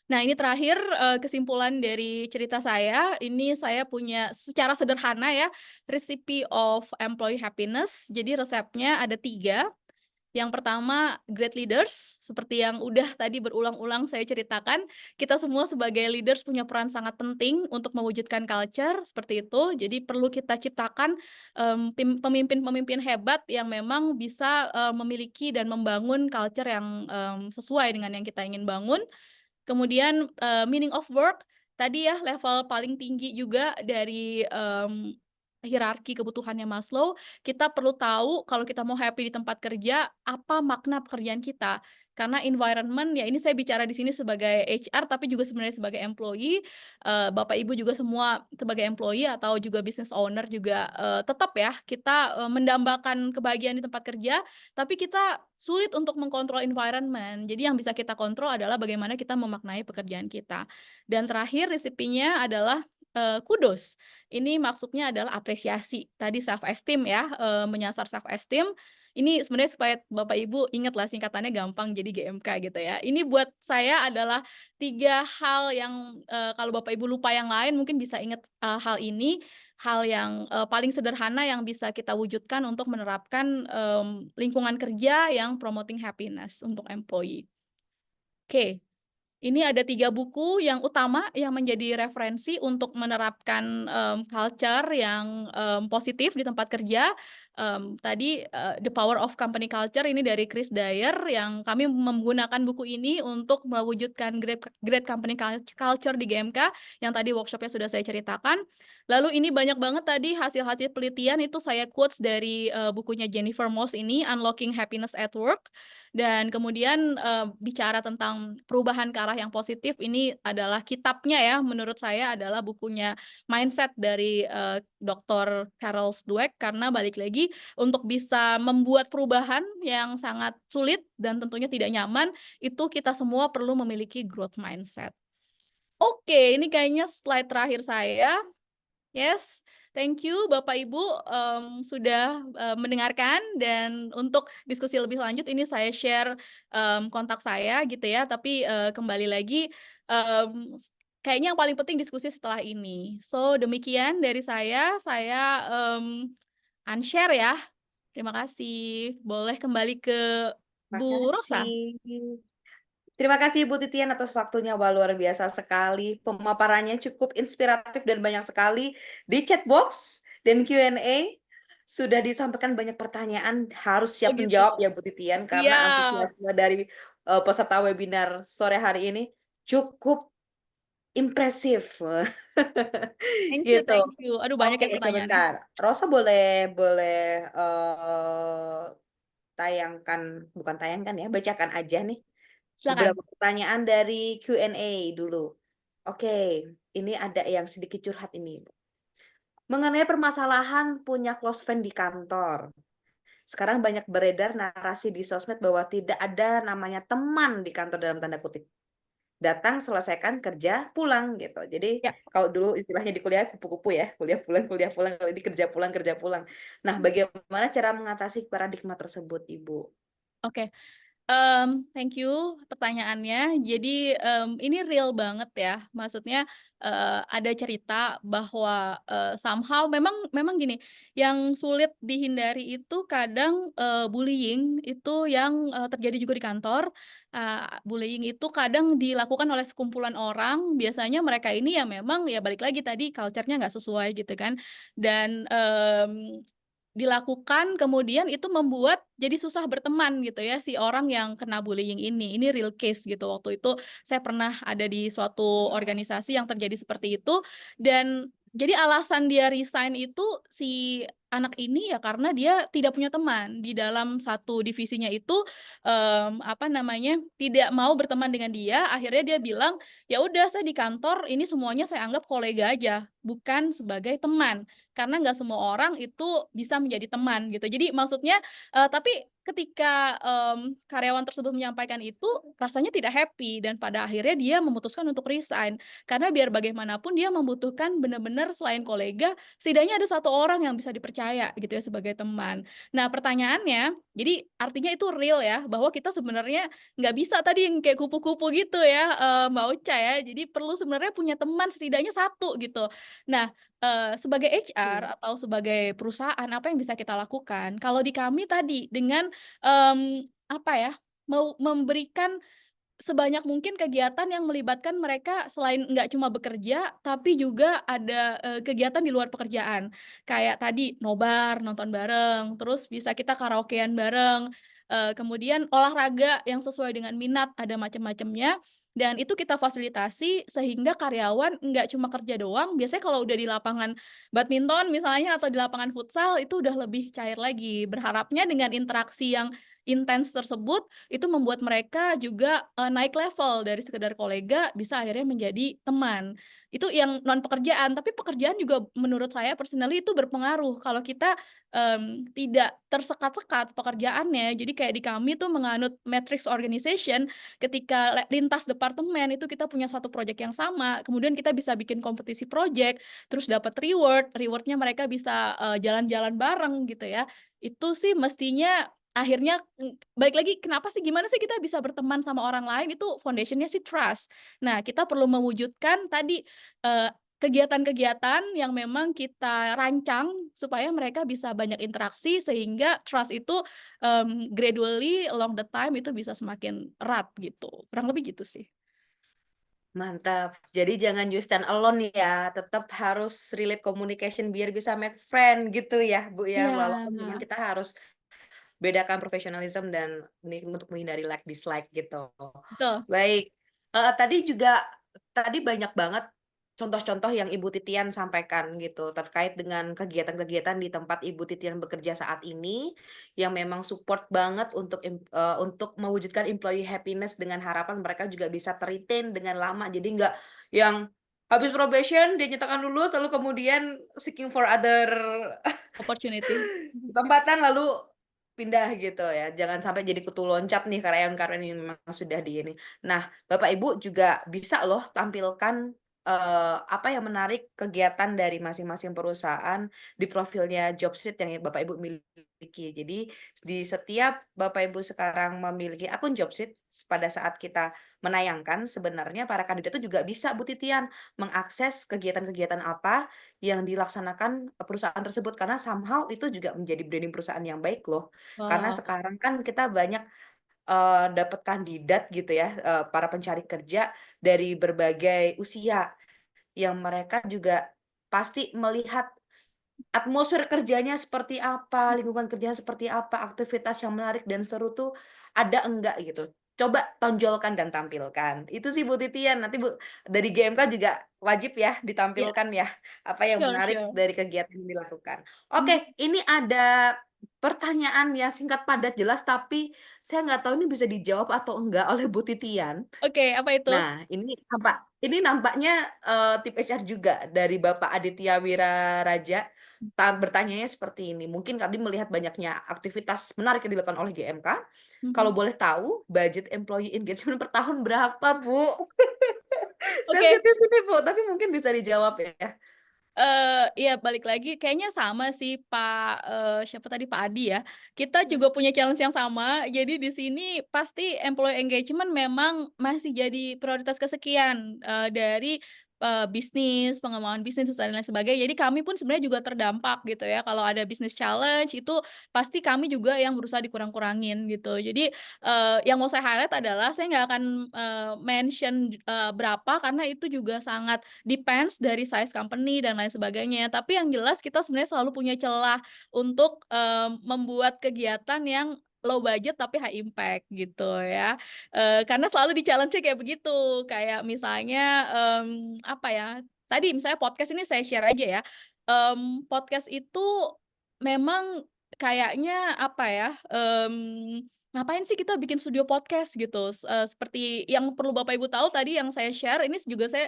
Nah, ini terakhir kesimpulan dari cerita saya. Ini saya punya secara sederhana ya, recipe of employee happiness. Jadi resepnya ada 3. Yang pertama, great leaders, seperti yang udah tadi berulang-ulang saya ceritakan, kita semua sebagai leaders punya peran sangat penting untuk mewujudkan culture, seperti itu. Jadi perlu kita ciptakan pemimpin-pemimpin hebat yang memang bisa memiliki dan membangun culture yang sesuai dengan yang kita ingin bangun. Kemudian meaning of work, tadi ya level paling tinggi juga dari hierarki kebutuhannya Maslow, kita perlu tahu kalau kita mau happy di tempat kerja, apa makna pekerjaan kita. Karena environment, ya ini saya bicara di sini sebagai HR, tapi juga sebenarnya sebagai employee, Bapak Ibu juga semua sebagai employee atau juga business owner juga tetap ya, kita mendambakan kebahagiaan di tempat kerja, tapi kita sulit untuk mengkontrol environment. Jadi yang bisa kita kontrol adalah bagaimana kita memaknai pekerjaan kita. Dan terakhir resepnya adalah kudos. Ini maksudnya adalah apresiasi. Tadi self esteem ya, menyasar self esteem. Ini sebenarnya supaya Bapak Ibu ingat lah singkatannya gampang jadi GMK gitu ya. Ini buat saya adalah 3 hal yang kalau Bapak Ibu lupa yang lain mungkin bisa ingat hal ini. Hal yang paling sederhana yang bisa kita wujudkan untuk menerapkan lingkungan kerja yang promoting happiness untuk employee. Oke. Ini ada 3 buku yang utama yang menjadi referensi untuk menerapkan culture yang positif di tempat kerja. Tadi The Power of Company Culture ini dari Chris Dyer, yang kami menggunakan buku ini untuk mewujudkan great company culture di GMK yang tadi workshopnya sudah saya ceritakan. Lalu ini banyak banget tadi hasil-hasil penelitian, itu saya quotes dari bukunya Jennifer Moss ini, Unlocking Happiness at Work. Dan kemudian bicara tentang perubahan ke arah yang positif, ini adalah kitabnya ya, menurut saya adalah bukunya Mindset dari Dr. Carol Dweck, karena balik lagi untuk bisa membuat perubahan yang sangat sulit dan tentunya tidak nyaman, itu kita semua perlu memiliki growth mindset. Oke, ini kayaknya slide terakhir saya. Yes, thank you Bapak Ibu sudah mendengarkan, dan untuk diskusi lebih lanjut ini saya share kontak saya gitu ya, tapi kembali lagi kayaknya yang paling penting diskusi setelah ini. So demikian dari saya unshare ya. Terima kasih. Boleh kembali ke Bu Rosa. Makasih. Terima kasih Bu Titian atas waktunya, wah luar biasa sekali. Pemaparannya cukup inspiratif dan banyak sekali. Di chat box dan Q&A sudah disampaikan banyak pertanyaan, harus siap gitu. menjawab ya Bu Titian, karena Siap. antusiasme dari peserta webinar sore hari ini cukup impresif. Thank you, Gitu. thank you. Aduh banyak Oke, ya pertanyaan. sebentar. Rosa boleh tayangkan, bukan tayangkan ya, bacakan aja nih Silakan. beberapa pertanyaan dari Q&A dulu. Oke, ini ada yang sedikit curhat ini. Mengenai permasalahan punya close friend di kantor. Sekarang banyak beredar narasi di sosmed bahwa tidak ada namanya teman di kantor dalam tanda kutip. Datang, selesaikan, kerja, pulang gitu. Jadi Ya. kalau dulu istilahnya di kuliah kupu-kupu ya, kuliah pulang, kalau ini kerja pulang, kerja pulang. Nah, bagaimana cara mengatasi paradigma tersebut, Ibu? Oke. Thank you pertanyaannya. Jadi ini real banget ya. Maksudnya ada cerita bahwa somehow memang gini, yang sulit dihindari itu kadang bullying itu yang terjadi juga di kantor. Bullying itu kadang dilakukan oleh sekumpulan orang. Biasanya mereka ini ya memang ya balik lagi tadi culture-nya nggak sesuai gitu kan. Dan dilakukan, kemudian itu membuat jadi susah berteman gitu ya si orang yang kena bullying ini. Ini real case gitu. Waktu itu saya pernah ada di suatu organisasi yang terjadi seperti itu, dan jadi alasan dia resign itu si anak ini ya karena dia tidak punya teman di dalam satu divisinya itu, tidak mau berteman dengan dia. Akhirnya dia bilang, ya udah saya di kantor ini semuanya saya anggap kolega aja, bukan sebagai teman. karena nggak semua orang itu bisa menjadi teman gitu. Jadi maksudnya tapi ketika karyawan tersebut menyampaikan itu rasanya tidak happy dan pada akhirnya dia memutuskan untuk resign karena biar bagaimanapun dia membutuhkan benar-benar selain kolega setidaknya ada satu orang yang bisa dipercaya gitu ya sebagai teman. Nah pertanyaannya, jadi artinya itu real ya bahwa kita sebenarnya nggak bisa tadi yang kayak kupu-kupu gitu ya Mbak Ocha ya. Jadi perlu sebenarnya punya teman setidaknya satu gitu. Nah sebagai HR atau sebagai perusahaan apa yang bisa kita lakukan? Kalau di kami tadi dengan apa ya, mau memberikan sebanyak mungkin kegiatan yang melibatkan mereka selain nggak cuma bekerja, tapi juga ada, kegiatan di luar pekerjaan. Kayak tadi nobar, nonton bareng, terus bisa kita karaokean bareng, kemudian olahraga yang sesuai dengan minat, ada macam-macamnya, dan itu kita fasilitasi sehingga karyawan nggak cuma kerja doang, biasanya kalau udah di lapangan badminton misalnya atau di lapangan futsal, itu udah lebih cair lagi. Berharapnya dengan interaksi yang intens tersebut, itu membuat mereka juga, naik level dari sekedar kolega bisa akhirnya menjadi teman. Itu yang non pekerjaan, tapi pekerjaan juga menurut saya personally itu berpengaruh kalau kita, tidak tersekat-sekat pekerjaannya. Jadi kayak di kami tuh menganut matrix organization, ketika lintas departemen itu kita punya satu project yang sama, kemudian kita bisa bikin kompetisi project, terus dapat reward-nya mereka bisa, jalan-jalan bareng gitu ya. Itu sih mestinya akhirnya, balik lagi kenapa sih gimana sih kita bisa berteman sama orang lain itu foundation-nya sih trust. Nah, kita perlu mewujudkan tadi, kegiatan-kegiatan yang memang kita rancang supaya mereka bisa banyak interaksi sehingga trust itu, gradually along the time itu bisa semakin erat gitu, kurang lebih gitu sih. Mantap. Jadi jangan you stand alone ya, tetap harus relate communication biar bisa make friend gitu ya, Bu ya. Iya, Walaupun memang kita harus bedakan profesionalism dan untuk menghindari like dislike gitu. betul. Baik, tadi banyak banget contoh-contoh yang Ibu Titian sampaikan gitu terkait dengan kegiatan-kegiatan di tempat Ibu Titian bekerja saat ini yang memang support banget untuk mewujudkan employee happiness dengan harapan mereka juga bisa ter-retain dengan lama. Jadi nggak yang habis probation dia nyatakan lulus lalu kemudian seeking for other Opportunity. kesempatan lalu pindah gitu ya. Jangan sampai jadi kutu loncat nih karyawan-karyawan yang memang sudah di ini. Nah, Bapak Ibu juga bisa loh tampilkan apa yang menarik kegiatan dari masing-masing perusahaan di profilnya Jobstreet yang Bapak Ibu miliki. Jadi di setiap Bapak Ibu sekarang memiliki akun Jobstreet, pada saat kita menayangkan sebenarnya para kandidat itu juga bisa Bu Titian mengakses kegiatan-kegiatan apa yang dilaksanakan perusahaan tersebut karena somehow itu juga menjadi branding perusahaan yang baik loh. Karena Wow. sekarang kan kita banyak dapat kandidat gitu ya, para pencari kerja dari berbagai usia yang mereka juga pasti melihat atmosfer kerjanya seperti apa, lingkungan kerjanya seperti apa, aktivitas yang menarik dan seru tuh ada enggak gitu. Coba tonjolkan dan tampilkan. Itu sih Bu Titian, nanti Bu dari GMK juga wajib ya Iya, ditampilkan ya, apa yang sure menarik sure. dari kegiatan yang dilakukan. Oke, ini ada pertanyaan yang singkat padat jelas tapi saya nggak tahu ini bisa dijawab atau enggak oleh Bu Titian. Oke, apa itu? Nah, ini nampaknya tim HR juga dari Bapak Aditya Wiraraja bertanyanya seperti ini. Mungkin kami melihat banyaknya aktivitas menarik yang dilakukan oleh GMK. Kalau Mhm. boleh tahu, budget employee engagement per tahun berapa, Bu? Oke. Sensitif ini, Bu, tapi mungkin bisa dijawab ya. Iya balik lagi kayaknya sama sih Pak, siapa tadi, Pak Adi ya. Kita juga punya challenge yang sama, jadi di sini pasti employee engagement memang masih jadi prioritas kesekian, dari, bisnis, pengembangan bisnis dan lain sebagainya. Jadi kami pun sebenarnya juga terdampak gitu ya, kalau ada business challenge itu pasti kami juga yang berusaha dikurang-kurangin gitu. Jadi, yang mau saya highlight adalah saya nggak akan, mention, berapa karena itu juga sangat depends dari size company dan lain sebagainya. Tapi yang jelas kita sebenarnya selalu punya celah untuk, membuat kegiatan yang low budget tapi high impact gitu ya. Karena selalu di-challenge-nya kayak begitu. Kayak misalnya, apa ya, tadi misalnya podcast ini saya share aja ya. Podcast itu memang kayaknya apa ya, ngapain sih kita bikin studio podcast gitu, seperti yang perlu Bapak Ibu tahu tadi yang saya share ini juga saya,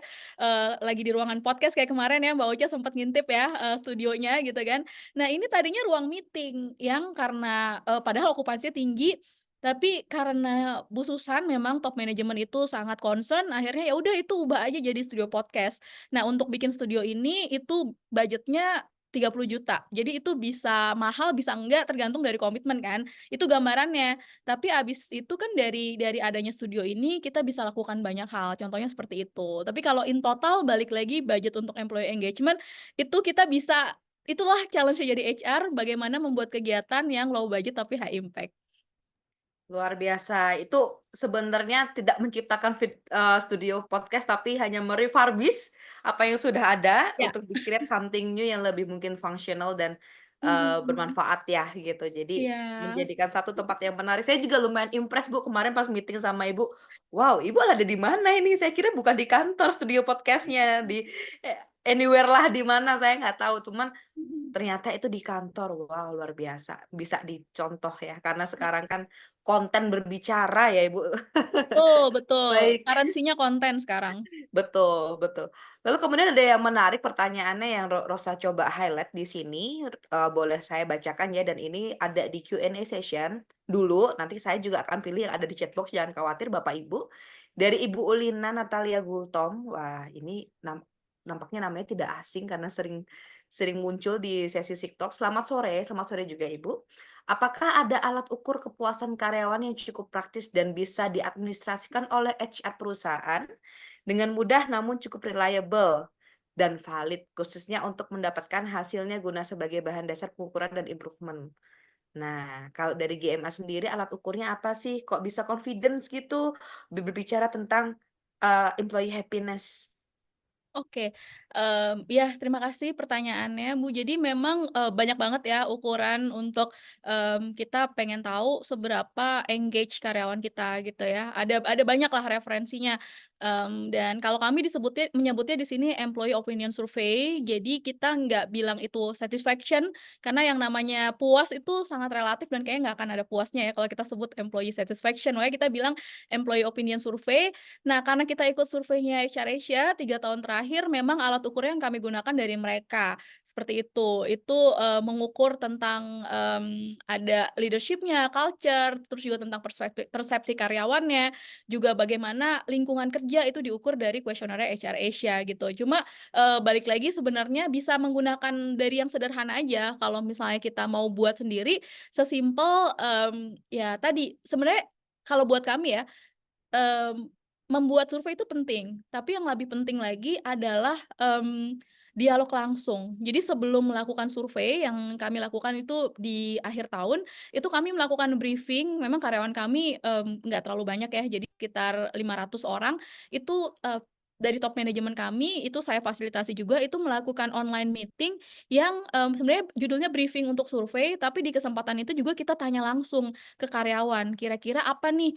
lagi di ruangan podcast kayak kemarin ya Mbak Ocha sempat ngintip ya, studionya gitu kan. Nah ini tadinya ruang meeting yang karena, padahal okupansinya tinggi, tapi karena Bu Susan memang top manajemen itu sangat concern akhirnya ya udah itu ubah aja jadi studio podcast. Nah untuk bikin studio ini itu budgetnya 30 juta. Jadi itu bisa mahal, bisa enggak, tergantung dari komitmen kan. Itu gambarannya. Tapi abis itu kan dari adanya studio ini kita bisa lakukan banyak hal, contohnya seperti itu. Tapi kalau in total balik lagi budget untuk employee engagement, itu kita bisa itulah challenge-nya jadi HR, bagaimana membuat kegiatan yang low budget tapi high impact. Luar biasa. Itu sebenarnya tidak menciptakan studio podcast, tapi hanya merefurbish apa yang sudah ada Ya. untuk di-create something new yang lebih mungkin fungsional dan bermanfaat ya gitu. Jadi Iya. menjadikan satu tempat yang menarik. Saya juga lumayan impress Bu kemarin pas meeting sama Ibu. Wow, Ibu ada di mana ini? Saya kira bukan di kantor studio podcastnya, di anywhere lah di mana saya nggak tahu. Cuman ternyata itu di kantor. Wow, luar biasa. Bisa dicontoh ya, karena sekarang kan konten berbicara ya, Ibu. Betul, betul. Baik, Currency-nya konten sekarang. betul, betul. Lalu kemudian ada yang menarik pertanyaannya yang Rosa coba highlight di sini, boleh saya bacakan ya, dan ini ada di Q&A session dulu, nanti saya juga akan pilih yang ada di chat box, jangan khawatir Bapak Ibu. Dari Ibu Ulina Natalia Gultom, wah ini nampaknya namanya tidak asing karena sering muncul di sesi TikTok. Selamat sore juga Ibu. Apakah ada alat ukur kepuasan karyawan yang cukup praktis dan bisa diadministrasikan oleh HR perusahaan dengan mudah namun cukup reliable dan valid, khususnya untuk mendapatkan hasilnya guna sebagai bahan dasar pengukuran dan improvement? Nah, kalau dari GMA sendiri alat ukurnya apa sih? Kok bisa confidence gitu berbicara tentang employee happiness? Oke, ya terima kasih pertanyaannya, Bu. Jadi memang, banyak banget ya ukuran untuk, kita pengen tahu seberapa engage karyawan kita gitu ya. Ada banyak lah referensinya, dan kalau kami menyebutnya di sini employee opinion survey. Jadi kita nggak bilang itu satisfaction, karena yang namanya puas itu sangat relatif dan kayaknya nggak akan ada puasnya ya kalau kita sebut employee satisfaction. Makanya kita bilang employee opinion survey. Nah, karena kita ikut surveinya HR Asia 3 tahun terakhir, memang alat ukurnya yang kami gunakan dari mereka, seperti itu. Itu, mengukur tentang, ada leadership-nya, culture, terus juga tentang persepsi karyawannya, juga bagaimana lingkungan kerja itu diukur dari kuesionernya HR Asia gitu. Cuma, balik lagi sebenarnya bisa menggunakan dari yang sederhana aja, kalau misalnya kita mau buat sendiri, sesimpel, ya tadi, sebenarnya kalau buat kami ya, Mmm, membuat survei itu penting, tapi yang lebih penting lagi adalah, dialog langsung. Jadi sebelum melakukan survei yang kami lakukan itu di akhir tahun, itu kami melakukan briefing, memang karyawan kami, nggak terlalu banyak ya, jadi sekitar 500 orang, itu, dari top manajemen kami, itu saya fasilitasi juga, itu melakukan online meeting yang, sebenarnya judulnya briefing untuk survei, tapi di kesempatan itu juga kita tanya langsung ke karyawan, kira-kira apa nih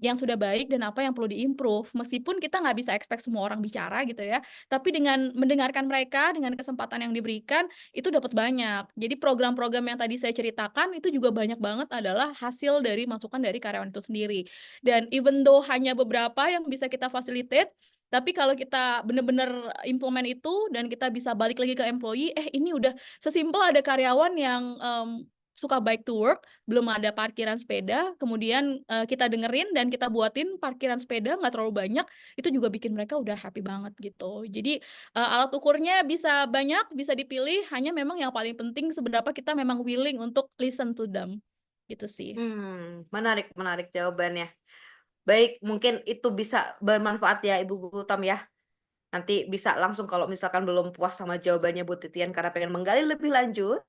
yang sudah baik dan apa yang perlu di-improve. Meskipun kita nggak bisa expect semua orang bicara gitu ya, tapi dengan mendengarkan mereka, dengan kesempatan yang diberikan, itu dapat banyak. Jadi program-program yang tadi saya ceritakan itu juga banyak banget adalah hasil dari masukan dari karyawan itu sendiri. Dan even though hanya beberapa yang bisa kita facilitate, tapi kalau kita benar-benar implement itu dan kita bisa balik lagi ke employee, ini udah sesimpel ada karyawan yang, suka bike to work, belum ada parkiran sepeda, kemudian, kita dengerin dan kita buatin parkiran sepeda nggak terlalu banyak, itu juga bikin mereka udah happy banget gitu. Jadi, alat ukurnya bisa banyak, bisa dipilih, hanya memang yang paling penting seberapa kita memang willing untuk listen to them, gitu sih. Menarik menarik jawabannya. Baik, mungkin itu bisa bermanfaat ya Ibu Gultom ya. Nanti bisa langsung kalau misalkan belum puas sama jawabannya Bu Titian karena pengen menggali lebih lanjut,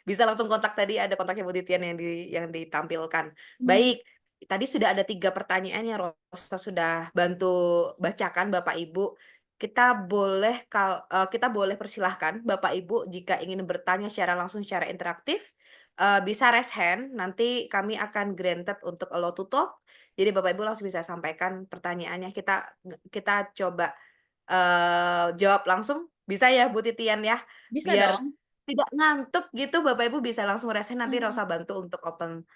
bisa langsung kontak, tadi ada kontaknya Bu Titian yang ditampilkan. Mmm. Baik, tadi sudah ada 3 pertanyaan yang Rosa sudah bantu bacakan Bapak Ibu. Kita boleh persilahkan Bapak Ibu jika ingin bertanya secara langsung secara interaktif, bisa raise hand, nanti kami akan granted untuk allow to talk. Jadi Bapak Ibu langsung bisa sampaikan pertanyaannya, kita coba, jawab langsung, bisa ya Bu Titian ya? Bisa Biar dong. tidak ngantuk gitu, Bapak Ibu bisa langsung resign, nanti Hmm. Rosa bantu untuk open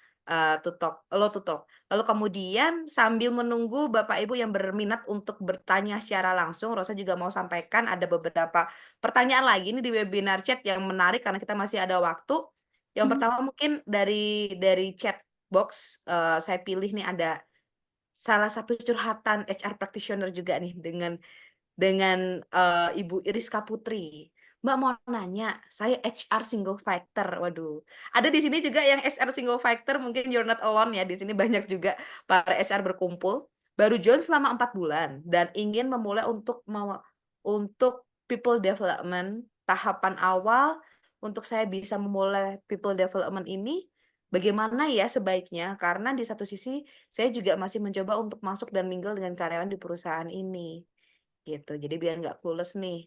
to talk, low to talk. Lalu kemudian sambil menunggu Bapak Ibu yang berminat untuk bertanya secara langsung, Rosa juga mau sampaikan ada beberapa pertanyaan lagi nih di webinar chat yang menarik karena kita masih ada waktu. Yang Hmm. pertama mungkin dari chat box, saya pilih nih ada salah satu curhatan HR practitioner juga nih dengan Ibu Iriska Putri. Mbak mau nanya, saya HR single factor. Waduh, ada di sini juga yang HR single factor, mungkin you're not alone ya. Di sini banyak juga para HR berkumpul. Baru join selama 4 bulan dan ingin memulai untuk people development tahapan awal untuk saya bisa memulai people development ini. Bagaimana ya sebaiknya? Karena di satu sisi saya juga masih mencoba untuk masuk dan mingle dengan karyawan di perusahaan ini gitu. Jadi biar nggak clueless nih,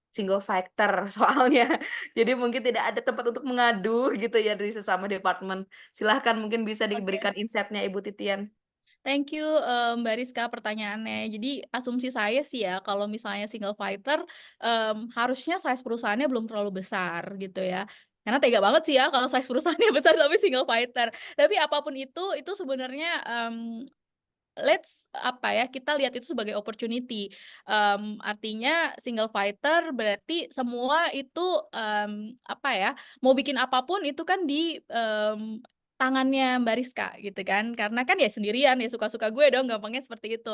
single factor soalnya. Jadi mungkin tidak ada tempat untuk mengadu gitu ya dari sesama departemen. Silahkan mungkin bisa Oke. diberikan insight-nya Ibu Titian. Thank you, Mbak Rizka pertanyaannya. Jadi asumsi saya sih ya kalau misalnya single fighter, harusnya size perusahaannya belum terlalu besar gitu ya. Karena tega banget sih ya kalau size perusahaannya besar tapi single fighter. Tapi apapun itu sebenarnya, kita lihat itu sebagai opportunity. Artinya single fighter berarti semua itu, mau bikin apapun itu kan di, tangannya Mbak Rizka gitu kan. Karena kan ya sendirian, ya suka-suka gue dong, gampangnya seperti itu.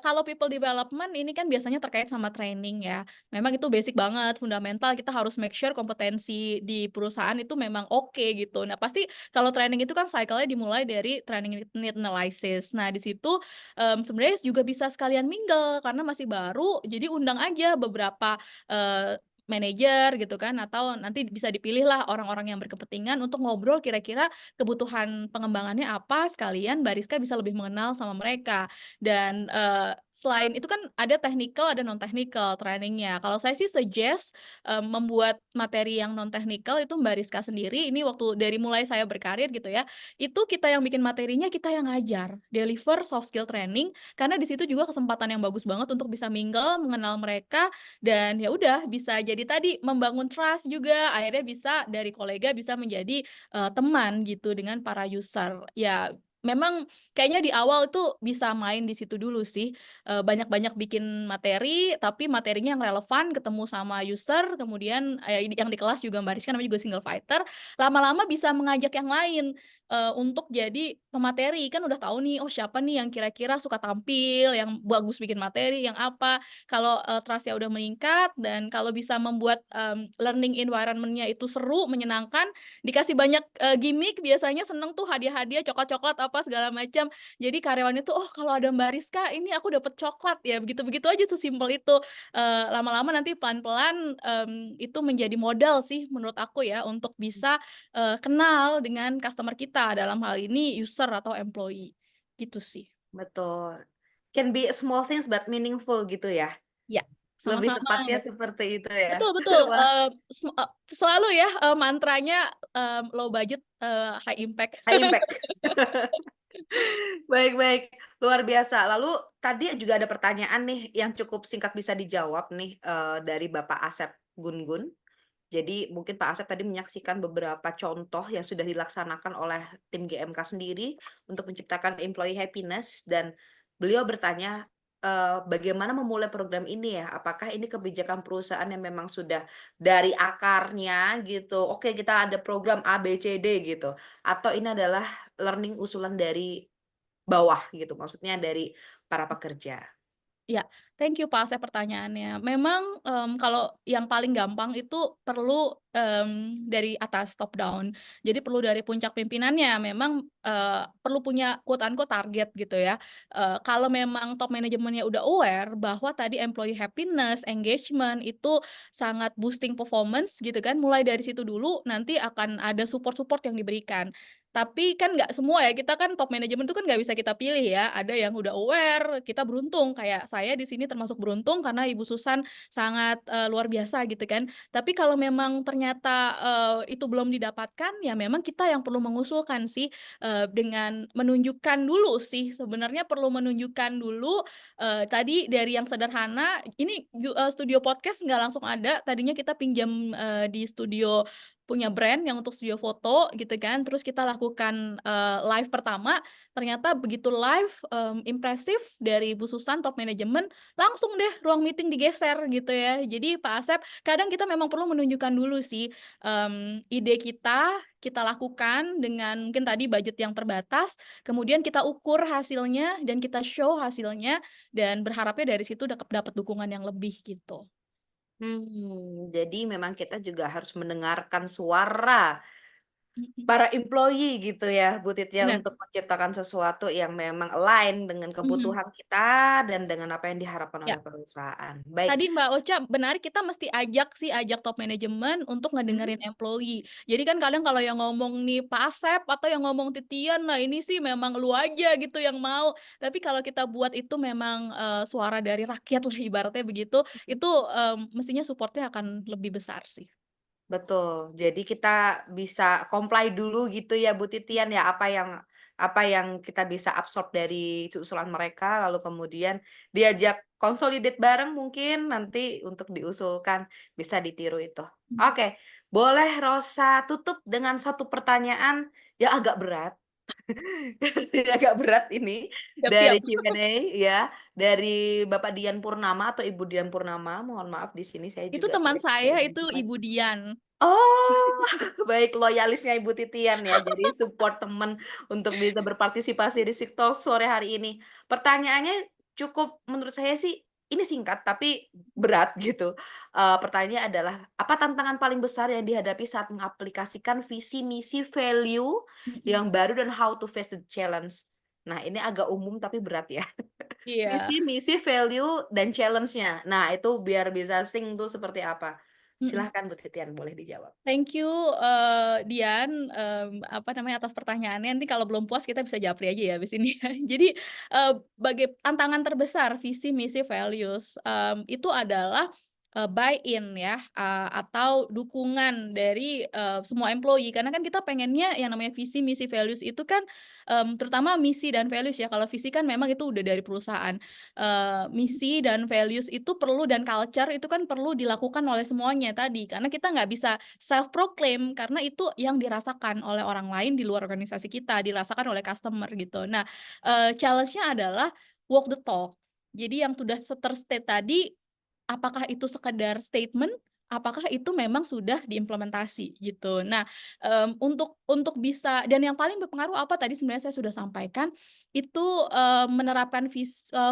Kalau people development ini kan biasanya terkait sama training ya. Memang itu basic banget, fundamental, kita harus make sure kompetensi di perusahaan itu memang oke gitu. Nah pasti kalau training itu kan cycle-nya dimulai dari training need analysis. Nah di situ, sebenarnya juga bisa sekalian mingle karena masih baru, jadi undang aja beberapa, manajer gitu kan, atau nanti bisa dipilihlah orang-orang yang berkepentingan untuk ngobrol kira-kira kebutuhan pengembangannya apa, sekalian Mbak Rizka bisa lebih mengenal sama mereka. Dan, selain itu kan ada technical, ada non technical training-nya. Kalau saya sih suggest, membuat materi yang non technical itu Mbak Rizka sendiri, ini waktu dari mulai saya berkarir gitu ya, itu kita yang bikin materinya, kita yang ngajar, deliver soft skill training, karena di situ juga kesempatan yang bagus banget untuk bisa mingle, mengenal mereka, dan ya udah bisa jadi tadi membangun trust juga, akhirnya bisa dari kolega bisa menjadi, teman gitu dengan para user. Ya memang kayaknya di awal itu bisa main di situ dulu sih, banyak-banyak bikin materi, tapi materinya yang relevan, ketemu sama user, kemudian, yang di kelas juga Mbak Rizka namanya juga single fighter, lama-lama bisa mengajak yang lain, untuk jadi pemateri. Kan udah tahu nih, oh siapa nih yang kira-kira suka tampil, yang bagus bikin materi, yang apa. Kalau, trust-nya udah meningkat dan kalau bisa membuat, learning environment-nya itu seru, menyenangkan, dikasih banyak, gimik, biasanya seneng tuh hadiah-hadiah, coklat-coklat, apa segala macam. Jadi karyawannya tuh, "Oh kalau ada Mbak Rizka, ini aku dapat coklat ya." Begitu-begitu aja, sesimpel itu. Lama-lama nanti pelan-pelan, itu menjadi modal sih menurut aku ya, untuk bisa, kenal dengan customer kita, dalam hal ini user atau employee, gitu sih. Betul. Can be small things but meaningful gitu ya. Ya, Lebih sama-sama. tepatnya seperti itu ya. Betul betul, Wah, selalu ya, mantranya, low budget, high impact. high impact. Baik baik, luar biasa. Lalu tadi juga ada pertanyaan nih yang cukup singkat bisa dijawab nih, dari Bapak Asep Gun-Gun. Jadi mungkin Pak Asep tadi menyaksikan beberapa contoh yang sudah dilaksanakan oleh tim GMK sendiri untuk menciptakan employee happiness dan beliau bertanya, bagaimana memulai program ini ya? Apakah ini kebijakan perusahaan yang memang sudah dari akarnya gitu, oke kita ada program A, B, C, D gitu, atau ini adalah learning usulan dari bawah gitu, maksudnya dari para pekerja? Ya, thank you Pak Asep pertanyaannya. Memang, kalau yang paling gampang itu perlu, dari atas top down. Jadi perlu dari puncak pimpinannya, memang, perlu punya quote unquote target gitu ya. Kalau memang top manajemennya udah aware bahwa tadi employee happiness, engagement itu sangat boosting performance gitu kan, mulai dari situ dulu nanti akan ada support-support yang diberikan. Tapi kan nggak semua ya, kita kan top manajemen itu kan nggak bisa kita pilih ya. Ada yang udah aware, kita beruntung. Kayak saya di sini termasuk beruntung karena Ibu Susan sangat luar biasa gitu kan. Tapi kalau memang ternyata itu belum didapatkan, ya memang kita yang perlu mengusulkan sih dengan menunjukkan dulu sih. Sebenarnya perlu menunjukkan dulu tadi dari yang sederhana. Ini studio podcast nggak langsung ada. Tadinya kita pinjam di studio punya brand yang untuk studio foto gitu kan, terus kita lakukan live pertama, ternyata begitu live impresif dari Bu Susan top manajemen, langsung deh ruang meeting digeser gitu ya. Jadi Pak Asep, kadang kita memang perlu menunjukkan dulu sih ide kita lakukan dengan mungkin tadi budget yang terbatas, kemudian kita ukur hasilnya dan kita show hasilnya, dan berharapnya dari situ dapat dukungan yang lebih gitu. Jadi memang kita juga harus mendengarkan suara Mhm. para employee gitu ya, Bu Titi ya, Benar. untuk menciptakan sesuatu yang memang align dengan Mhm. kebutuhan kita dan dengan apa yang diharapkan Ya. oleh perusahaan. Baik. Tadi Mbak Ocha benar, kita mesti ajak top manajemen untuk ngedengerin employee. Jadi kan kadang kalau yang ngomong nih Pak Asep atau yang ngomong Titian, nah ini sih memang lu aja gitu yang mau. Tapi kalau kita buat itu memang suara dari rakyat lah ibaratnya begitu, itu mestinya supportnya akan lebih besar sih. Betul. Jadi kita bisa comply dulu gitu ya Bu Titian ya, apa yang kita bisa absorb dari usulan mereka, lalu kemudian diajak consolidate bareng mungkin nanti untuk diusulkan, bisa ditiru itu. Oke, boleh Rosa tutup dengan satu pertanyaan yang agak berat. Agak berat ini Siap-siap. dari Q&A ya, dari Bapak Dian Purnama atau Ibu Dian Purnama, mohon maaf di sini saya Itu juga teman saya, itu tidak. Ibu Dian. Oh, baik, loyalisnya Ibu Titian ya. Jadi support teman untuk bisa berpartisipasi di TikTok sore hari ini. Pertanyaannya cukup menurut saya sih ini singkat tapi berat gitu. Pertanyaannya adalah apa tantangan paling besar yang dihadapi saat mengaplikasikan visi, misi, value yang baru dan how to face the challenge. Nah, ini agak umum tapi berat ya. Iya. Visi, misi, value, dan challenge-nya. Nah, itu biar bisa sync tuh seperti apa? Mm-mm. Silahkan Bu Titian, boleh dijawab. Thank you Dian, apa namanya, atas pertanyaannya. Nanti kalau belum puas kita bisa japri aja ya habis ini ya. Jadi tantangan terbesar visi, misi, values itu adalah buy-in ya, atau dukungan dari semua employee. Karena kan kita pengennya yang namanya visi, misi, values itu kan terutama misi dan values ya. Kalau visi kan memang itu udah dari perusahaan. Misi dan values itu perlu, dan culture itu kan perlu dilakukan oleh semuanya tadi. Karena kita nggak bisa self-proclaim, karena itu yang dirasakan oleh orang lain di luar organisasi kita, dirasakan oleh customer gitu. Nah, challenge-nya adalah walk the talk. Jadi yang sudah terstate tadi, apakah itu sekedar statement, apakah itu memang sudah diimplementasi gitu. Nah, untuk bisa, dan yang paling berpengaruh apa tadi sebenarnya saya sudah sampaikan, itu menerapkan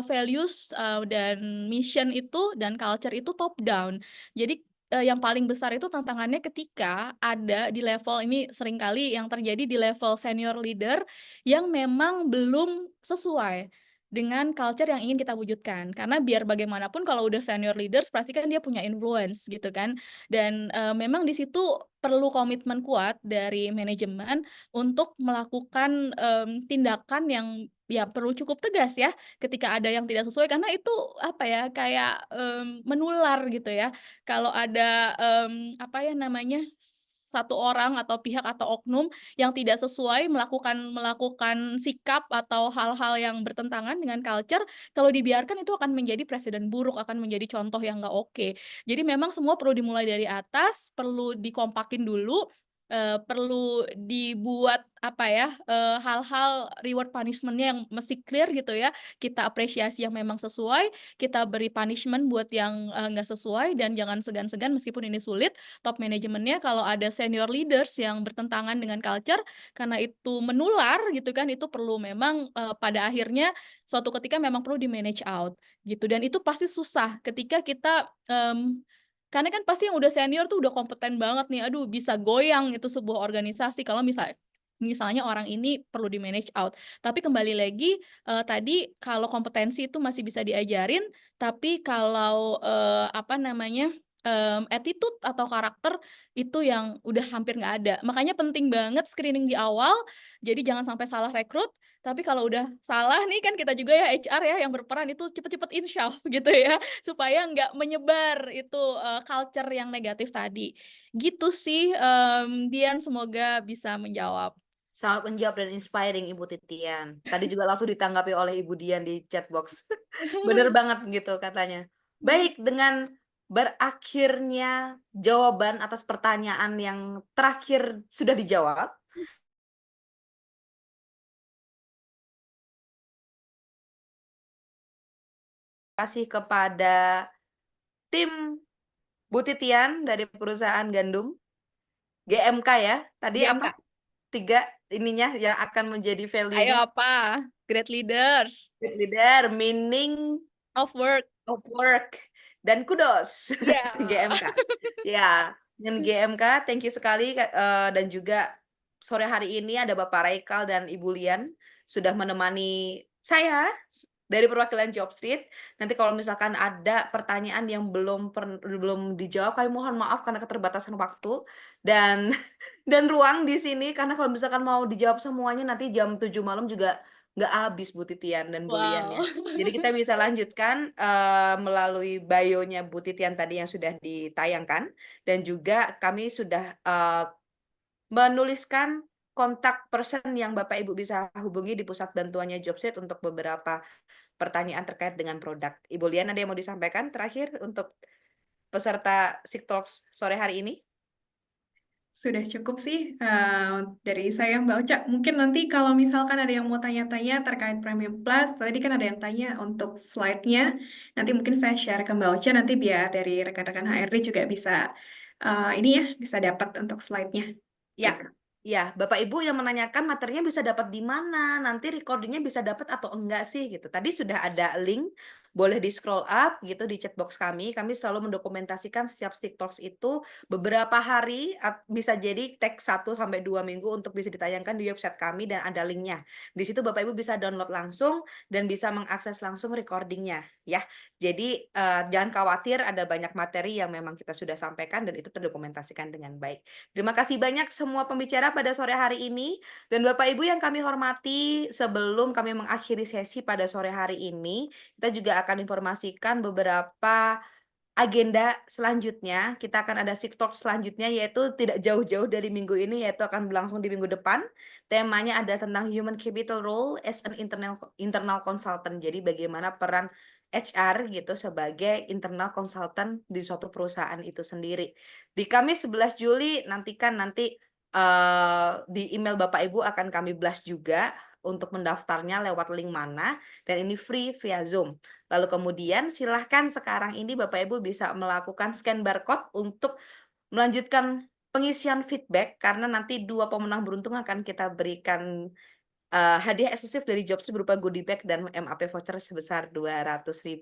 values dan mission itu dan culture itu top down. Jadi yang paling besar itu tantangannya ketika ada di level ini, seringkali yang terjadi di level senior leader yang memang belum sesuai dengan culture yang ingin kita wujudkan. Karena biar bagaimanapun kalau udah senior leaders pasti kan dia punya influence gitu kan. Dan memang di situ perlu komitmen kuat dari manajemen untuk melakukan tindakan yang ya perlu cukup tegas ya ketika ada yang tidak sesuai, karena itu apa ya, kayak menular gitu ya. Kalau ada apa ya namanya, satu orang atau pihak atau oknum yang tidak sesuai melakukan sikap atau hal-hal yang bertentangan dengan culture, kalau dibiarkan itu akan menjadi presiden buruk, akan menjadi contoh yang nggak oke. Jadi memang semua perlu dimulai dari atas, perlu dikompakin dulu, perlu dibuat apa ya, hal-hal reward punishment-nya yang mesti clear gitu ya. Kita apresiasi yang memang sesuai, kita beri punishment buat yang nggak sesuai, dan jangan segan-segan meskipun ini sulit, top manajemennya kalau ada senior leaders yang bertentangan dengan culture, karena itu menular gitu kan, itu perlu memang pada akhirnya suatu ketika memang perlu di-manage out gitu. Dan itu pasti susah ketika kita karena kan pasti yang udah senior tuh udah kompeten banget nih, aduh bisa goyang itu sebuah organisasi kalau misalnya orang ini perlu di-manage out. Tapi kembali lagi tadi kalau kompetensi itu masih bisa diajarin, tapi kalau apa namanya, attitude atau karakter itu yang udah hampir nggak ada. Makanya penting banget screening di awal, jadi jangan sampai salah rekrut, tapi kalau udah salah nih kan kita juga ya HR ya yang berperan itu cepet-cepet insyaf gitu ya, supaya nggak menyebar itu, culture yang negatif tadi. Gitu sih, Dian, semoga bisa menjawab. Sangat menjawab dan inspiring Ibu Titian. Tadi juga langsung ditanggapi oleh Ibu Dian di chat box. Bener banget gitu katanya. Baik, dengan berakhirnya jawaban atas pertanyaan yang terakhir sudah dijawab, kasih kepada tim Bu Titian dari perusahaan gandum GMK ya. Tadi GMK. apa? 3 ininya yang akan menjadi Ayo value-nya. apa? Great leaders Great leader, meaning of work. of work, dan kudos Ya. GMK. Ya, dengan GMK thank you sekali dan juga sore hari ini ada Bapak Raikal dan Ibu Lian sudah menemani saya dari perwakilan Jobstreet. Nanti kalau misalkan ada pertanyaan yang belum dijawab, kami mohon maaf karena keterbatasan waktu dan dan ruang di sini, karena kalau misalkan mau dijawab semuanya nanti jam 7 malam juga nggak habis Bu Titian dan Bu Lian ya. Wow. Jadi kita bisa lanjutkan melalui bio-nya Bu Titian tadi yang sudah ditayangkan, dan juga kami sudah menuliskan kontak person yang Bapak Ibu bisa hubungi di pusat bantuannya Jobstreet untuk beberapa pertanyaan terkait dengan produk. Ibu Lian, ada yang mau disampaikan terakhir untuk peserta Siktalks sore hari ini? Sudah cukup sih dari saya Mbak Ocha. Mungkin nanti kalau misalkan ada yang mau tanya-tanya terkait Premium Plus, tadi kan ada yang tanya untuk slide-nya. Nanti mungkin saya share ke Mbak Ocha, nanti biar dari rekan-rekan HRD juga bisa ini ya, bisa dapat untuk slide-nya. Ya, Gitu. ya, Bapak Ibu yang menanyakan materinya bisa dapat di mana, nanti recordingnya bisa dapat atau enggak sih gitu. Tadi sudah ada link, boleh di scroll up gitu di chat box kami. Kami selalu mendokumentasikan setiap Stick Talks itu beberapa hari, bisa jadi teks 1 sampai 2 minggu untuk bisa ditayangkan di website kami dan ada linknya. Di situ Bapak Ibu bisa download langsung dan bisa mengakses langsung recordingnya ya. Jadi jangan khawatir, ada banyak materi yang memang kita sudah sampaikan dan itu terdokumentasikan dengan baik. Terima kasih banyak semua pembicara pada sore hari ini. Dan Bapak Ibu yang kami hormati, sebelum kami mengakhiri sesi pada sore hari ini, kita juga akan informasikan beberapa agenda selanjutnya. Kita akan ada Siktalk selanjutnya, yaitu tidak jauh-jauh dari minggu ini, yaitu akan berlangsung di minggu depan. Temanya ada tentang Human Capital Role as an internal consultant. Jadi bagaimana peran HR gitu sebagai internal consultant di suatu perusahaan itu sendiri. Di Kamis 11 Juli nantikan nanti di email Bapak Ibu akan kami blast juga untuk mendaftarnya lewat link mana, dan ini free via Zoom. Lalu kemudian silahkan sekarang ini Bapak Ibu bisa melakukan scan barcode untuk melanjutkan pengisian feedback, karena nanti 2 pemenang beruntung akan kita berikan hadiah eksklusif dari Jobstreet berupa goodie bag dan MAP voucher sebesar 200.000.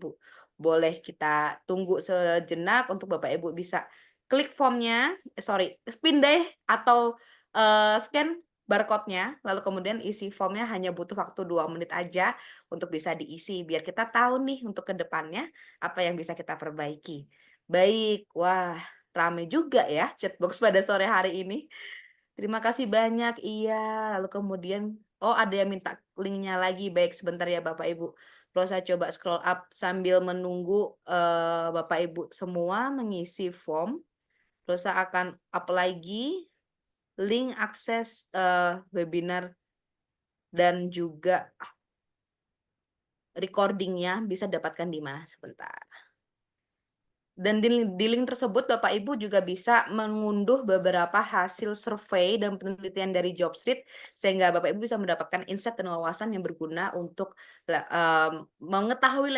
Boleh kita tunggu sejenak untuk Bapak Ibu bisa klik formnya, pindai atau scan barcode-nya, lalu kemudian isi formnya, hanya butuh waktu 2 menit aja untuk bisa diisi, biar kita tahu nih untuk ke depannya apa yang bisa kita perbaiki. Baik, wah rame juga ya chatbox pada sore hari ini. Terima kasih banyak, iya. Lalu kemudian, oh ada yang minta linknya lagi, baik sebentar ya Bapak Ibu. Kalau saya coba scroll up sambil menunggu Bapak Ibu semua mengisi form, terus saya akan up lagi link akses webinar dan juga recordingnya bisa dapatkan di mana sebentar. Dan di link tersebut Bapak Ibu juga bisa mengunduh beberapa hasil survei dan penelitian dari Jobstreet, sehingga Bapak Ibu bisa mendapatkan insight dan wawasan yang berguna untuk mengetahui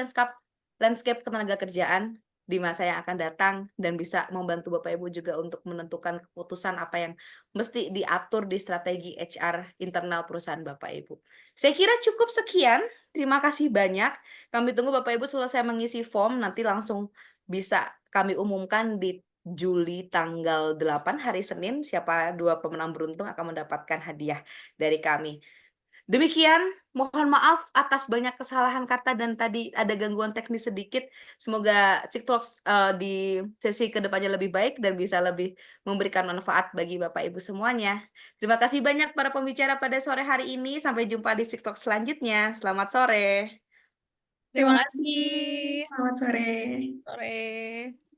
landscape ketenaga kerjaan di masa yang akan datang, dan bisa membantu Bapak Ibu juga untuk menentukan keputusan apa yang mesti diatur di strategi HR internal perusahaan Bapak Ibu. Saya kira cukup sekian. Terima kasih banyak. Kami tunggu Bapak Ibu selesai mengisi form, nanti langsung bisa kami umumkan di Juli tanggal 8 hari Senin siapa 2 pemenang beruntung akan mendapatkan hadiah dari kami. Demikian, mohon maaf atas banyak kesalahan kata dan tadi ada gangguan teknis sedikit. Semoga Siktalks di sesi kedepannya lebih baik dan bisa lebih memberikan manfaat bagi Bapak Ibu semuanya. Terima kasih banyak para pembicara pada sore hari ini. Sampai jumpa di Siktalks selanjutnya. Selamat sore. Terima Terima kasih. kasih. Selamat sore. Sore.